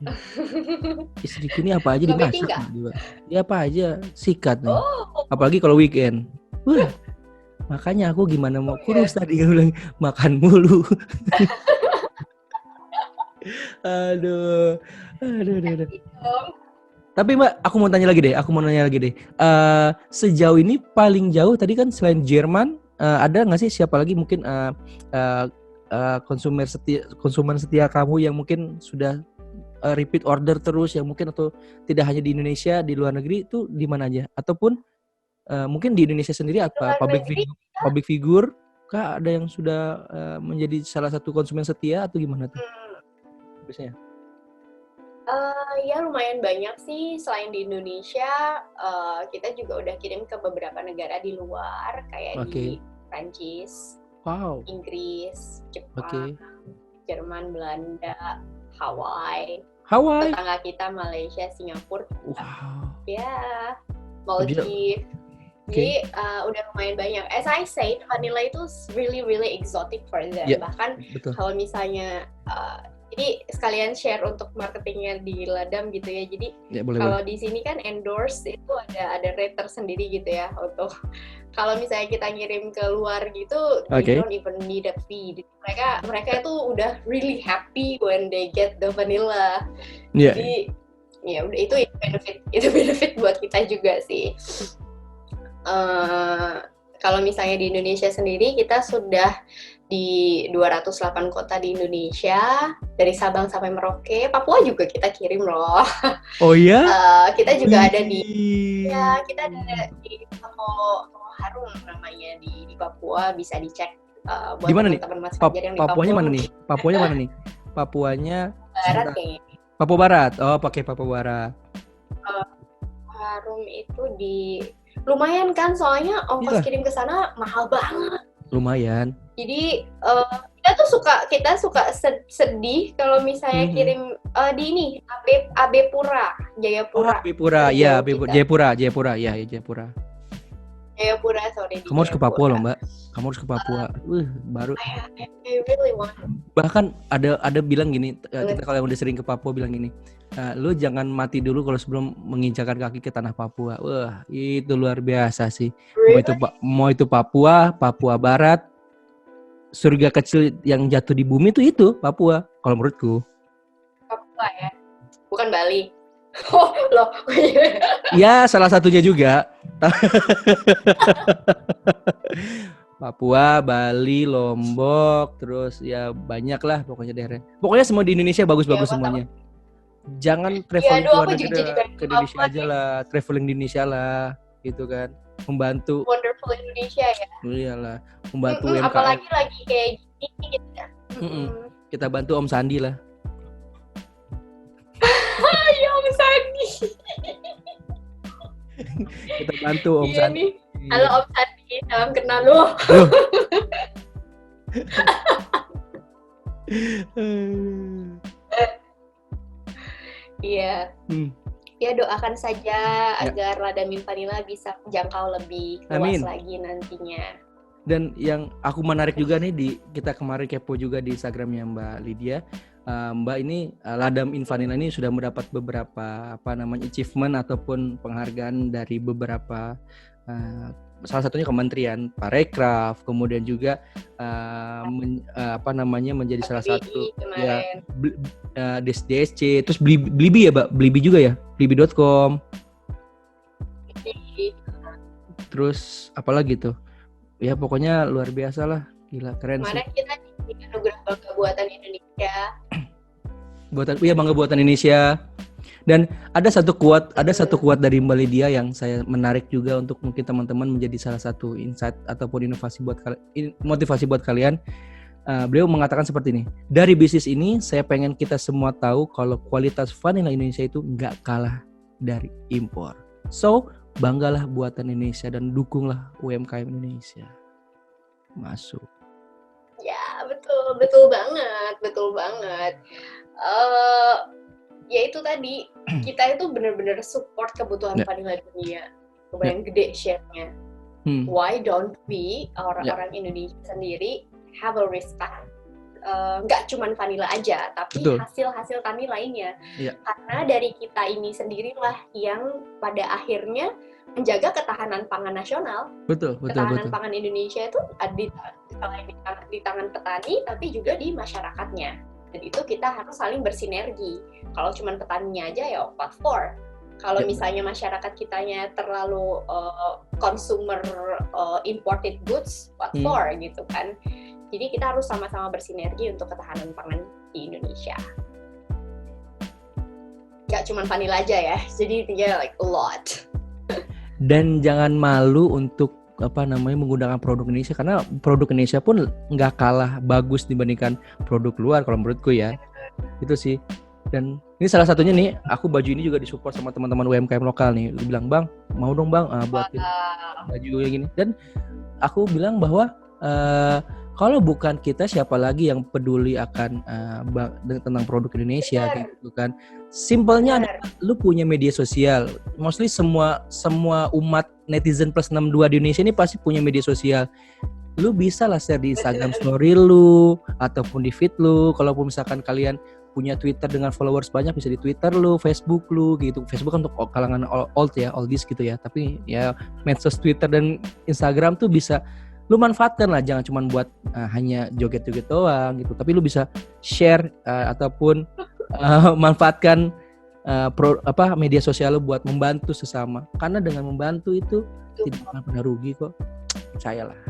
S2: Istriku ini apa aja
S3: Suka
S2: dimasak
S3: baking nggak?
S2: juga. Dia apa aja sikat nih.
S3: Oh,
S2: Apalagi kalau weekend. Wah. Makanya aku gimana mau kurus tadi aku bilang makan mulu. Aduh. Tapi Mbak, aku mau nanya lagi deh. Sejauh ini paling jauh tadi kan selain Jerman, ada nggak sih siapa lagi mungkin konsumen setia kamu yang mungkin sudah repeat order terus yang mungkin atau tidak hanya di Indonesia, di luar negeri itu di mana aja? Ataupun mungkin di Indonesia sendiri apa public figure kah ada yang sudah menjadi salah satu konsumen setia atau gimana tuh? Biasanya?
S3: Ya lumayan banyak sih. Selain di Indonesia, kita juga udah kirim ke beberapa negara di luar kayak di Prancis, Inggris, Jepang, Jerman, Belanda, Hawaii. Tetangga kita Malaysia, Singapura, ya Maldives. Jadi udah lumayan banyak. As I said, vanilla itu really really exotic for them. Bahkan kalau misalnya jadi sekalian share untuk marketingnya di Ladam gitu ya. Jadi kalau di sini kan endorse itu ada rate tersendiri gitu ya untuk kalau misalnya kita ngirim ke luar gitu, they don't even need a fee. Mereka itu udah really happy when they get the vanilla. Jadi ya udah itu benefit buat kita juga sih. Kalau misalnya di Indonesia sendiri kita sudah di 208 kota di Indonesia, dari Sabang sampai Merauke. Papua juga kita kirim loh.
S2: Oh iya?
S3: Kita juga ada kita ada di toko Harum namanya di Papua, bisa dicek buat teman-teman Mas Fajar yang di Papua.
S2: Papuanya mana nih? Papuanya
S3: Barat kayaknya.
S2: Papua Barat. Oh, pakai Papua Barat.
S3: Harum itu lumayan kan, soalnya ongkos kirim ke sana mahal banget.
S2: Lumayan.
S3: Jadi kita suka sedih kalau misalnya kirim di ini Jayapura. Jayapura, sorry.
S2: Kamu harus ke Papua loh, Mbak. Kamu harus ke Papua. Baru.
S3: I really want.
S2: Bahkan ada bilang gini, kita kalau udah sering ke Papua bilang gini, lu jangan mati dulu kalau sebelum menginjakan kaki ke tanah Papua. Wah, itu luar biasa sih.
S3: Really?
S2: Mau itu Papua Barat, surga kecil yang jatuh di bumi itu Papua. Kalau menurutku.
S3: Papua ya, bukan Bali. Oh loh.
S2: Ya, salah satunya juga. Papua, Bali, Lombok, terus ya banyak lah pokoknya daerah. Pokoknya semua di Indonesia bagus-bagus semuanya. Jangan traveling ke luar negeri ke Indonesia aja lah, traveling di Indonesia lah, gitu kan. Membantu.
S3: Wonderful Indonesia ya.
S2: Iyalah, membantu UMKM.
S3: Apalagi lagi kayak gini gitu kan.
S2: Kita bantu Om Sandi lah.
S3: Ya Om Sandi.
S2: Kita bantu Om Sandi.
S3: Nih. Halo Om Sandi, salam kenal lo. Iya. Ya doakan saja agar Ladamin Vanilla bisa menjangkau lebih luas lagi nantinya.
S2: Dan yang aku menarik juga nih kita kemarin kepo juga di Instagramnya Mbak Lydia. Mbak ini Ladam Invanilla ini sudah mendapat beberapa achievement ataupun penghargaan dari beberapa salah satunya Kementerian Parekraf, kemudian juga menjadi salah satu ya DSC, terus Blibi ya Mbak, Blibi juga ya, blibi.com. Terus apalagi tuh? Ya pokoknya luar biasa lah, gila keren sih.
S3: Kemarin kita anugerah Bangga Buatan Indonesia.
S2: Bangga Buatan Indonesia. Dan ada satu quote dari Mbak Lydia yang saya menarik juga untuk mungkin teman-teman menjadi salah satu insight ataupun motivasi buat kalian. Beliau mengatakan seperti ini, dari bisnis ini saya pengen kita semua tahu kalau kualitas vanilla Indonesia itu nggak kalah dari impor. So, banggalah buatan Indonesia dan dukunglah UMKM Indonesia. Masuk.
S3: Ya, betul banget. Ya itu tadi, kita itu benar-benar support kebutuhan vanilla dunia. Lumayan gede share-nya. Why don't we, orang-orang Indonesia sendiri, have a respect? Nggak cuma vanilla aja, tapi hasil-hasil tani lainnya. Karena dari kita ini sendirilah yang pada akhirnya menjaga ketahanan pangan nasional. Ketahanan pangan Indonesia itu di tangan petani, tapi juga di masyarakatnya. Dan itu kita harus saling bersinergi. Kalau cuma petaninya aja ya what for? Kalau misalnya masyarakat kitanya terlalu consumer imported goods, what for gitu kan? Jadi kita harus sama-sama bersinergi untuk ketahanan pangan di Indonesia. Gak cuma vanilla aja ya, jadi like a lot.
S2: Dan jangan malu untuk menggunakan produk Indonesia, karena produk Indonesia pun nggak kalah bagus dibandingkan produk luar kalau menurutku ya. Itu sih. Dan ini salah satunya nih, aku baju ini juga disupport sama teman-teman UMKM lokal nih. Lu bilang, "Bang, mau dong Bang buatin baju yang gini." Dan aku bilang bahwa kalau bukan kita, siapa lagi yang peduli akan tentang produk Indonesia gitu kan. Simpelnya adalah lu punya media sosial. Mostly semua umat netizen plus 62 di Indonesia ini pasti punya media sosial. Lu bisa lah share di Instagram story lu ataupun di feed lu. Kalaupun misalkan kalian punya Twitter dengan followers banyak, bisa di Twitter lu, Facebook lu gitu. Facebook kan untuk kalangan oldies gitu ya. Tapi ya medsos Twitter dan Instagram tuh bisa lu manfaatkan lah, jangan cuma buat hanya joget-joget doang gitu, tapi lu bisa share ataupun manfaatkan media sosial lu buat membantu sesama, karena dengan membantu itu tidak akan pernah rugi kok, percayalah.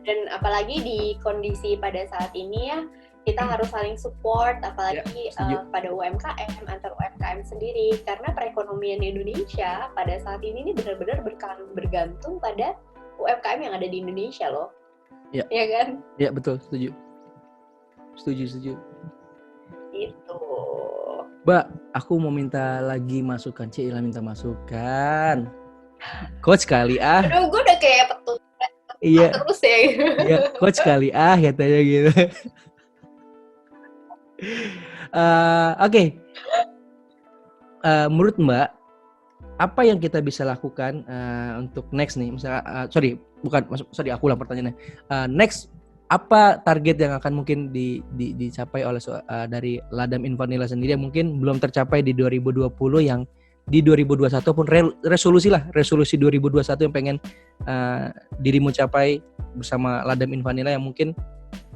S3: Dan apalagi di kondisi pada saat ini ya, kita harus saling support, apalagi pada UMKM, antar UMKM sendiri, karena perekonomian Indonesia pada saat ini benar-benar bergantung pada UMKM yang ada di Indonesia loh. Iya kan?
S2: Iya, betul, setuju.
S3: Itu.
S2: Mbak, aku mau minta lagi masukan. Cila minta masukan. Coach kali
S3: Aduh, gue udah kayak petugas.
S2: Iya.
S3: Terus ya.
S2: Iya, coach kali katanya gitu. Oke. Menurut Mbak, apa yang kita bisa lakukan untuk next nih? Misalnya, aku ulang pertanyaannya. Next, apa target yang akan mungkin dicapai oleh dari Ladam Invanilla sendiri yang mungkin belum tercapai di 2020, yang di 2021 pun resolusi 2021 yang pengen dirimu capai bersama Ladam Invanilla, yang mungkin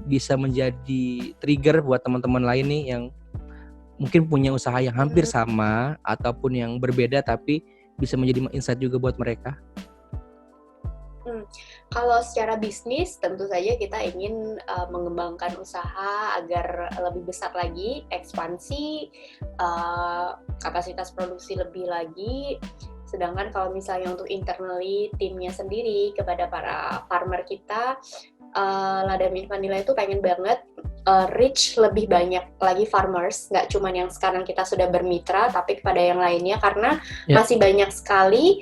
S2: bisa menjadi trigger buat teman-teman lain nih yang mungkin punya usaha yang hampir sama ataupun yang berbeda, tapi bisa menjadi insight juga buat mereka.
S3: Kalau secara bisnis tentu saja kita ingin mengembangkan usaha agar lebih besar lagi, ekspansi, kapasitas produksi lebih lagi. Sedangkan kalau misalnya untuk internally timnya sendiri, kepada para farmer kita, Ladam Invanilla itu pengen banget reach lebih banyak lagi farmers, nggak cuma yang sekarang kita sudah bermitra, tapi kepada yang lainnya, karena masih banyak sekali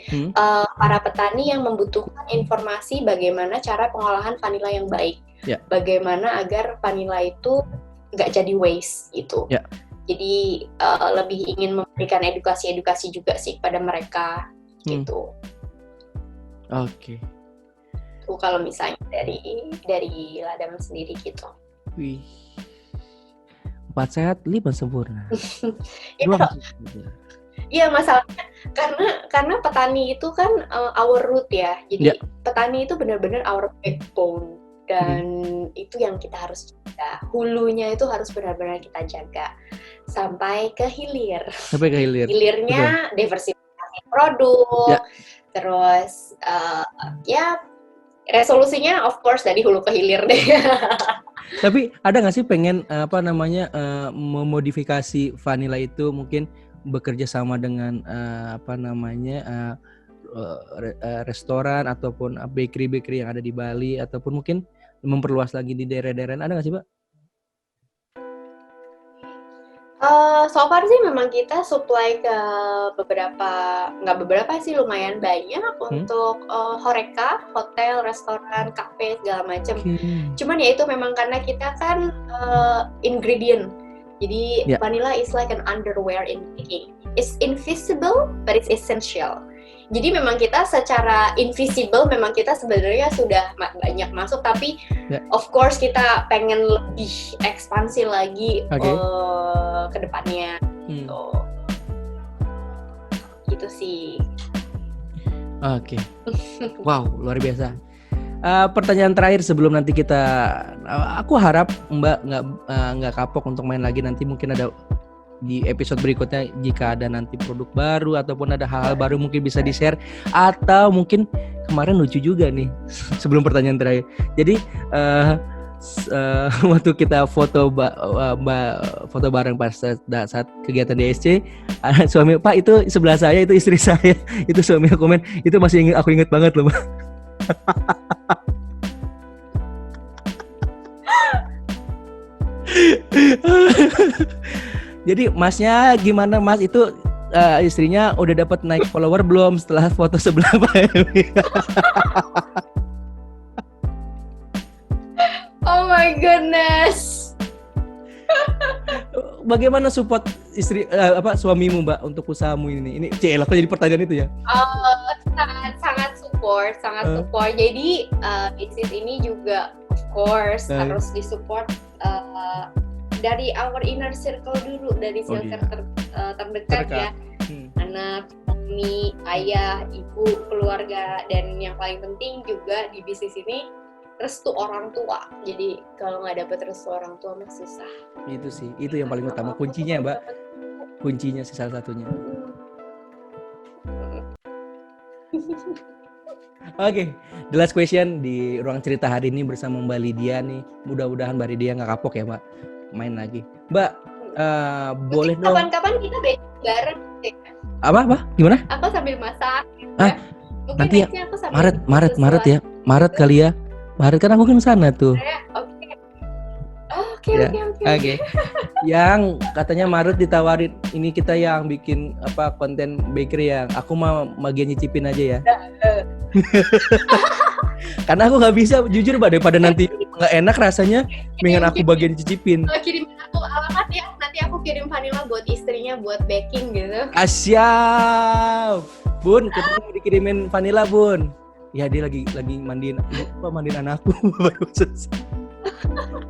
S3: para petani yang membutuhkan informasi bagaimana cara pengolahan vanilla yang baik, bagaimana agar vanilla itu nggak jadi waste gitu. Jadi lebih ingin memberikan edukasi juga sih pada mereka gitu.
S2: Oke.
S3: Itu kalau misalnya dari Ladam sendiri gitu.
S2: Wih. 4 sehat, 5 sempurna.
S3: Itu iya, masalahnya karena petani itu kan our root ya. Jadi petani itu benar-benar our backbone, dan itu yang kita harus jaga. Hulunya itu harus benar-benar kita jaga sampai ke hilir. Hilirnya diversifikasi produk, terus ya resolusinya of course dari hulu ke hilir deh.
S2: Tapi ada nggak sih pengen memodifikasi vanilla itu mungkin bekerja sama dengan restoran ataupun bakery yang ada di Bali, ataupun mungkin memperluas lagi di daerah-daerah, ada nggak sih, Mbak?
S3: So far sih memang kita supply ke lumayan banyak untuk Horeca, hotel, restoran, kafe, segala macam. Cuman ya itu memang karena kita kan ingredient. Jadi vanilla is like an underwear in baking. It's invisible but it's essential. Jadi memang kita secara invisible memang kita sebenarnya sudah banyak masuk, tapi of course kita pengen lebih ekspansi lagi ke depannya. Gitu sih.
S2: Oke. Wow, luar biasa. Pertanyaan terakhir sebelum nanti kita, aku harap Mbak nggak kapok untuk main lagi nanti, mungkin ada di episode berikutnya jika ada nanti produk baru ataupun ada hal-hal baru mungkin bisa di-share, atau mungkin kemarin lucu juga nih sebelum pertanyaan terakhir. Jadi waktu kita foto bareng pas saat kegiatan DSC, suami Pak itu sebelah saya itu istri saya, itu suami aku komen, itu masih aku inget banget loh, Mbak. Jadi masnya gimana Mas, itu istrinya udah dapat naik follower belum setelah foto sebelah Pak Helmi?
S3: Oh my goodness.
S2: Bagaimana support suamimu Mbak untuk usahamu ini? Ini kok jadi pertanyaan itu ya?
S3: Sangat support. Jadi bisnis ini juga of course harus disupport dari our inner circle dulu, dari circle terdekat ya. Anak, suami, ayah, ibu, keluarga, dan yang paling penting juga di bisnis ini restu orang tua. Jadi kalau nggak dapet restu orang tua mah susah.
S2: Itu sih, itu yang paling utama, kuncinya Mbak. Kuncinya sih salah satunya. Oke, the last question di ruang cerita hari ini bersama Mbak Lydia nih. Mudah-mudahan Mbak Lydia nggak kapok ya Mbak, main lagi. Mbak, boleh dong.
S3: Kapan-kapan kita bareng.
S2: Apa? Gimana?
S3: Aku sambil masak. Mungkin
S2: nanti ya,
S3: aku sambil
S2: Maret ya. Maret kali ya. Maret kan aku kan sana tuh. Oke. Yang katanya Maret ditawarin ini kita yang bikin konten bakery, yang aku mau bagian nyicipin aja ya. Karena aku nggak bisa jujur Mbak, daripada nanti nggak enak rasanya, mendingan aku bagian cicipin.
S3: Kirim aku alamat ya, nanti aku kirim vanilla buat istrinya buat baking gitu.
S2: Siap, Bun, kita mau dikirimin vanilla Bun. Ya dia lagi mandiin anakku baru selesai.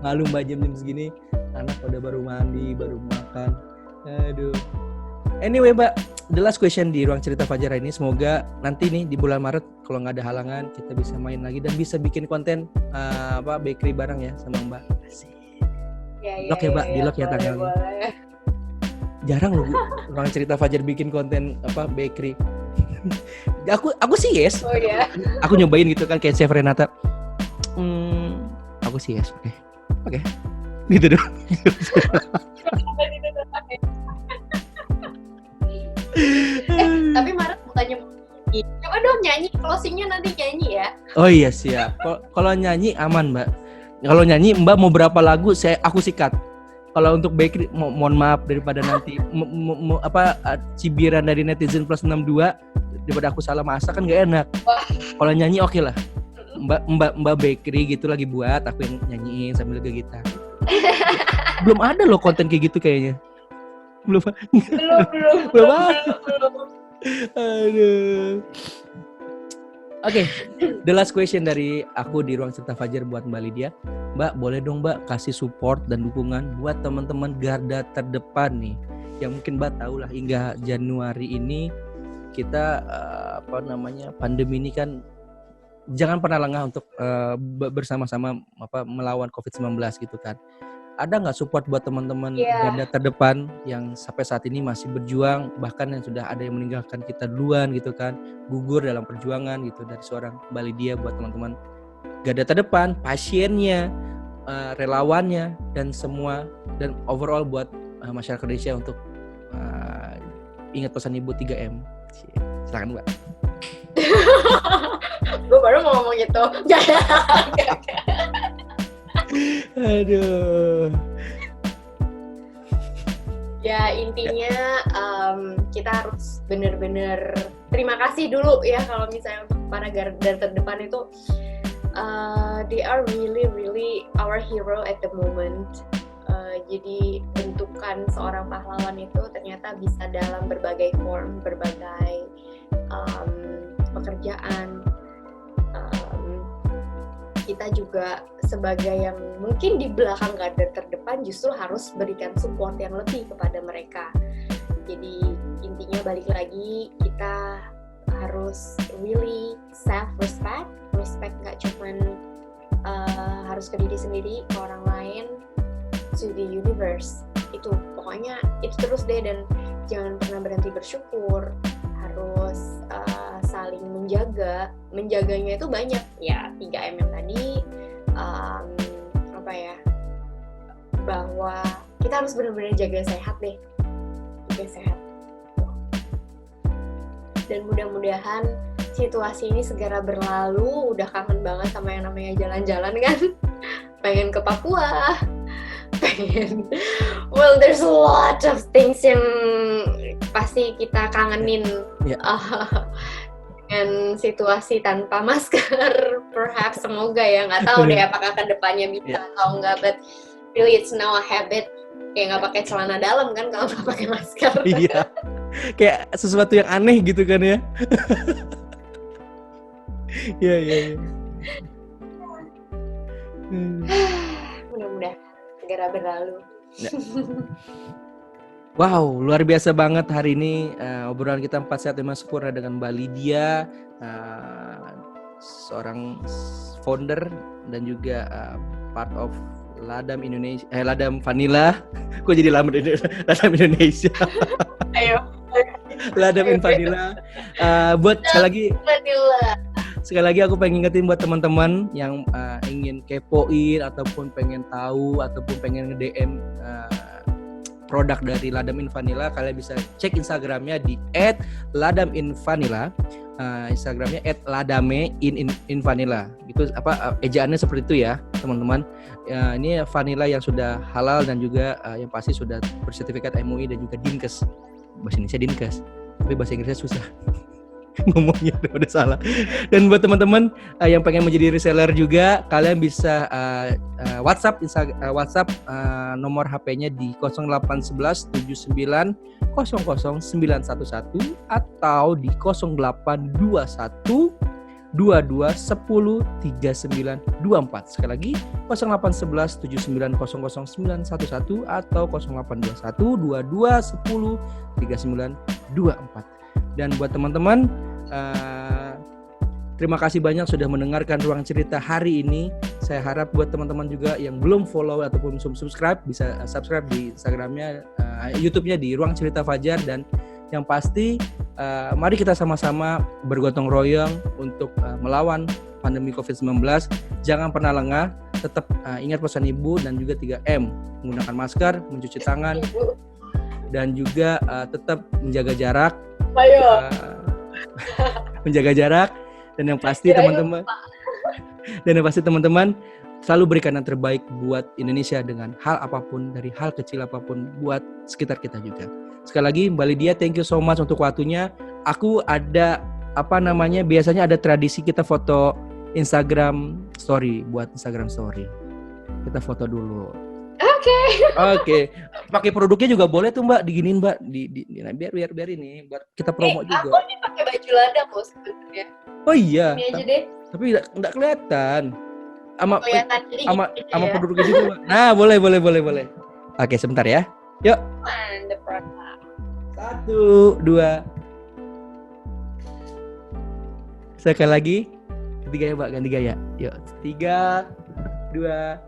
S2: Malu Mbak, jam segini anak udah baru mandi, baru makan. Aduh. Anyway Mbak, the last question di ruang cerita Fajar ini, semoga nanti nih di bulan Maret kalau nggak ada halangan kita bisa main lagi dan bisa bikin konten bakery bareng ya sama Mbak. Asik. Lock ya Mbak, di lock ya tanggalnya. Jarang loh ruang cerita Fajar bikin konten bakery. Aku sih yes.
S3: Oh iya.
S2: Aku nyobain gitu kan kayak Chef Renata. Aku sih yes. Oke. Gitu dong.
S3: Tapi Maret bukannya coba dong nyanyi, closingnya nanti nyanyi ya.
S2: Oh iya siap. Kalau nyanyi aman Mbak. Kalau nyanyi Mbak mau berapa lagu aku sikat. Kalau untuk bakery mohon maaf daripada nanti cibiran dari netizen plus 62 daripada aku salah masak kan nggak enak. Kalau nyanyi oke lah. Mbak bakery gitu lagi buat, aku yang nyanyiin sambil ke gitar. Belum ada loh konten kayak gitu kayaknya. Belum. Aduh. Oke, the last question dari aku di Ruang Cerita Fajar buat Mbak Lydia. Mbak, boleh dong Mbak kasih support dan dukungan buat teman-teman garda terdepan nih. Yang mungkin Mbak tahu lah hingga Januari ini kita pandemi ini kan jangan pernah lengah untuk bersama-sama melawan COVID-19 gitu kan. Ada nggak support buat teman-teman garda terdepan yang sampai saat ini masih berjuang, bahkan yang sudah ada yang meninggalkan kita duluan gitu kan, gugur dalam perjuangan gitu, dari seorang Mbak Lydia buat teman-teman garda terdepan, pasiennya, relawannya, dan semua, dan overall buat masyarakat Indonesia untuk ingat pesan Ibu 3M. Silakan Mbak.
S3: Gue baru mau ngomong gitu.
S2: Aduh.
S3: Ya intinya kita harus benar-benar terima kasih dulu ya kalau misalnya untuk para garda terdepan itu they are really our hero at the moment. Jadi bentukan seorang pahlawan itu ternyata bisa dalam berbagai form, berbagai pekerjaan. Kita juga sebagai yang mungkin di belakang garda terdepan justru harus berikan support yang lebih kepada mereka. Jadi intinya balik lagi, kita harus really self-respect. Respect gak cuman harus ke diri sendiri, ke orang lain, to the universe. Itu pokoknya itu terus deh, dan jangan pernah berhenti bersyukur. Harus saling menjaganya itu banyak ya, 3M yang tadi, bahwa kita harus benar-benar jaga sehat deh, dan mudah-mudahan situasi ini segera berlalu. Udah kangen banget sama yang namanya jalan-jalan kan, pengen ke Papua, there's a lot of things yang pasti kita kangenin. Dengan situasi tanpa masker, perhaps, semoga ya, nggak tahu deh apakah ke depannya bisa atau enggak, but really it's now a habit, kayak nggak pakai celana dalam kan kalau nggak pakai masker.
S2: Iya, kayak sesuatu yang aneh gitu kan ya. Iya.
S3: Mudah-mudahan segera berlalu.
S2: Ya. Wow, luar biasa banget hari ini obrolan kita 4 Sehat 5 Sempurna dengan Mbak Lydia, seorang founder dan juga part of Ladam Indonesia, Ladam Vanilla. Kok jadi Ladam Indonesia?
S3: Ayo.
S2: Ladam Vanilla. Buat sekali lagi aku pengen ingetin buat teman-teman yang ingin kepoin ataupun pengen tahu ataupun pengen nge-DM produk dari Ladam Vanilla, kalian bisa cek Instagramnya di @ladaminvanilla, Instagramnya @ladame_in_vanilla. Itu ejaannya seperti itu ya teman-teman. Ini vanilla yang sudah halal dan juga yang pasti sudah bersertifikat MUI dan juga Dinkes. Bahasa Indonesia Dinkes, tapi bahasa Inggrisnya susah. Ngomongnya udah salah. Dan buat teman-teman yang pengen menjadi reseller juga, kalian bisa WhatsApp nomor HP-nya di 0811 79 00 911 atau di 0821 22 10 3924. Sekali lagi 0811 79 00 911 atau 0821 22 10 3924. Dan buat teman-teman, terima kasih banyak sudah mendengarkan Ruang Cerita hari ini. Saya harap buat teman-teman juga yang belum follow ataupun subscribe, bisa subscribe di Instagramnya, YouTube-nya di Ruang Cerita Fajar. Dan yang pasti, mari kita sama-sama bergotong royong untuk melawan pandemi COVID-19. Jangan pernah lengah, tetap ingat pesan Ibu dan juga 3M. Menggunakan masker, mencuci tangan, dan juga tetap menjaga jarak. Menjaga jarak, dan yang pasti teman-teman selalu berikan yang terbaik buat Indonesia dengan hal apapun, dari hal kecil apapun buat sekitar kita juga. Sekali lagi Mbak Lydia, thank you so much untuk waktunya. Aku ada biasanya ada tradisi kita foto Instagram story, buat Instagram story. Kita foto dulu. Oke. Pakai produknya juga boleh tuh Mbak, diginin Mbak, biar ini buat kita promo juga.
S3: Aku nih pakai baju ladang loh sebenarnya.
S2: Oh iya,
S3: Ini aja deh.
S2: tapi enggak kelihatan.
S3: Kelihatan jadi
S2: Sama
S3: gitu
S2: sama
S3: ya.
S2: penduduk di situ, Mbak. Nah, boleh. Oke, sebentar ya. Yuk.
S3: Mantep, Raka.
S2: 1, 2. Sekali lagi. Ketiga ya, Mbak, ganti gaya. Yuk, 3, 2.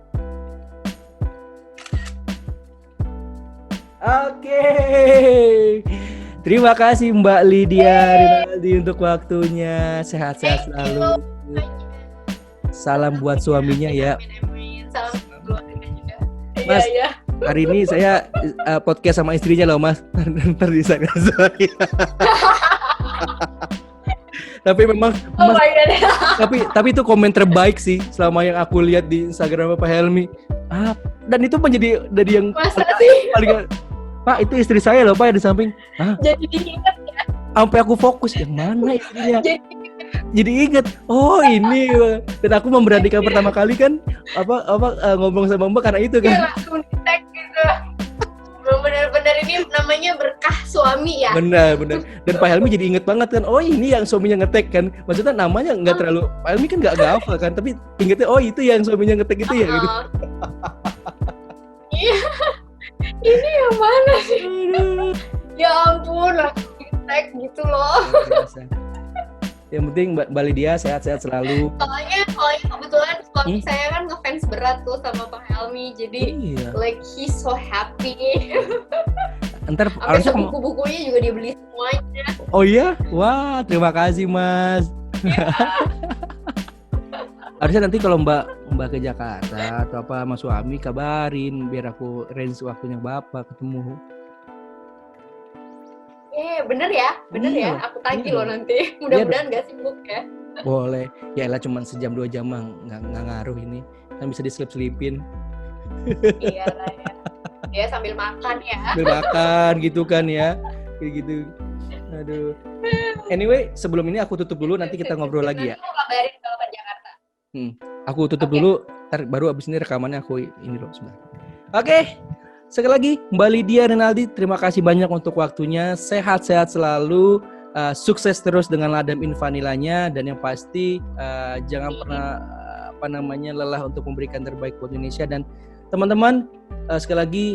S2: Oke. Terima kasih Mbak Lydia Rinaldi untuk waktunya. Sehat-sehat selalu. Salam buat suaminya ya.
S3: Amin. Salam buat keluarga juga.
S2: Mas.
S3: Iya.
S2: Hari ini saya podcast sama istrinya loh, Mas. Ntar disangka sorry. Tapi memang
S3: Oh my god.
S2: tapi itu komen terbaik sih selama yang aku lihat di Instagram Pak Helmi. Dan itu menjadi dari yang
S3: Masa sih?
S2: paling Pak, itu istri saya loh, Pak, di samping.
S3: Jadi diingat ya.
S2: Sampai aku fokus yang mana istrinya.
S3: Jadi
S2: Ingat, oh ini. Dan aku memberanikan pertama kali kan ngomong sama Mbak karena itu
S3: dia
S2: kan.
S3: langsung di-tag gitu. Bener-bener ini namanya berkah suami ya.
S2: Benar. Dan Pak Helmi jadi inget banget kan. Oh ini yang suaminya ngetek kan. Maksudnya namanya nggak terlalu. Pak Helmi kan nggak hafal kan. Tapi ingetnya oh itu yang suaminya ngetek itu ya gitu.
S3: Iya. Ini yang mana sih? Ya ampun, langsung di-tag gitu loh.
S2: Biasa. Yang penting Mbak Lydia sehat-sehat selalu.
S3: Soalnya kebetulan suami saya kan ngefans berat tuh sama Pak Helmi. Jadi
S2: Iya.
S3: like he's so happy.
S2: Ntar
S3: Sampai
S2: harusnya
S3: buku-bukunya juga dia beli semuanya.
S2: Oh iya? Wah, terima kasih Mas. Harusnya nanti kalau Mbak ke Jakarta atau apa sama suami kabarin biar aku range waktunya Bapak ketemu.
S3: Bener ya,
S2: Iya,
S3: aku tagih
S2: iya.
S3: loh nanti. Mudah-mudahan gak sibuk ya.
S2: Boleh. Ya elah cuma sejam 2 jam mah nggak ngaruh ini. Kan bisa diselip-selipin.
S3: Iya lah ya. Ya sambil makan ya.
S2: Sambil makan gitu kan ya. Kayak gitu. Aduh. Anyway, sebelum ini aku tutup dulu nanti kita ngobrol lagi ya.
S3: Nanti aku kabarin kalau ke Jakarta.
S2: Aku tutup
S3: Oke.
S2: dulu, ntar baru abis ini rekamannya aku ini loh sebentar. Oke, sekali lagi Mbak Lydia Rinaldi, terima kasih banyak untuk waktunya. Sehat-sehat selalu, sukses terus dengan Ladam Invanilanya, dan yang pasti jangan pernah lelah untuk memberikan terbaik buat Indonesia. Dan teman-teman, sekali lagi,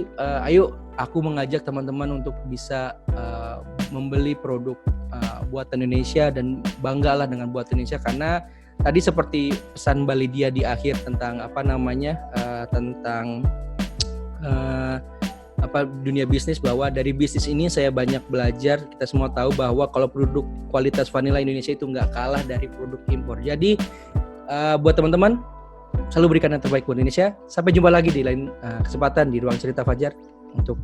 S2: ayo aku mengajak teman-teman untuk bisa membeli produk buatan Indonesia dan banggalah dengan buatan Indonesia, karena tadi seperti pesan Mbak Lydia di akhir tentang tentang dunia bisnis, bahwa dari bisnis ini saya banyak belajar. Kita semua tahu bahwa kalau produk kualitas vanila Indonesia itu nggak kalah dari produk impor. Jadi buat teman-teman selalu berikan yang terbaik buat Indonesia. Sampai jumpa lagi di lain kesempatan di Ruang Cerita Fajar untuk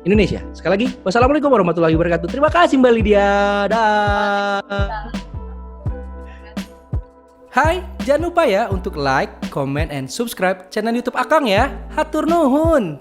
S2: Indonesia. Sekali lagi, wassalamualaikum warahmatullahi wabarakatuh. Terima kasih Mbak Lydia. Dah.
S1: Hai, jangan lupa ya untuk like, comment, and subscribe channel YouTube Akang ya. Hatur nuhun.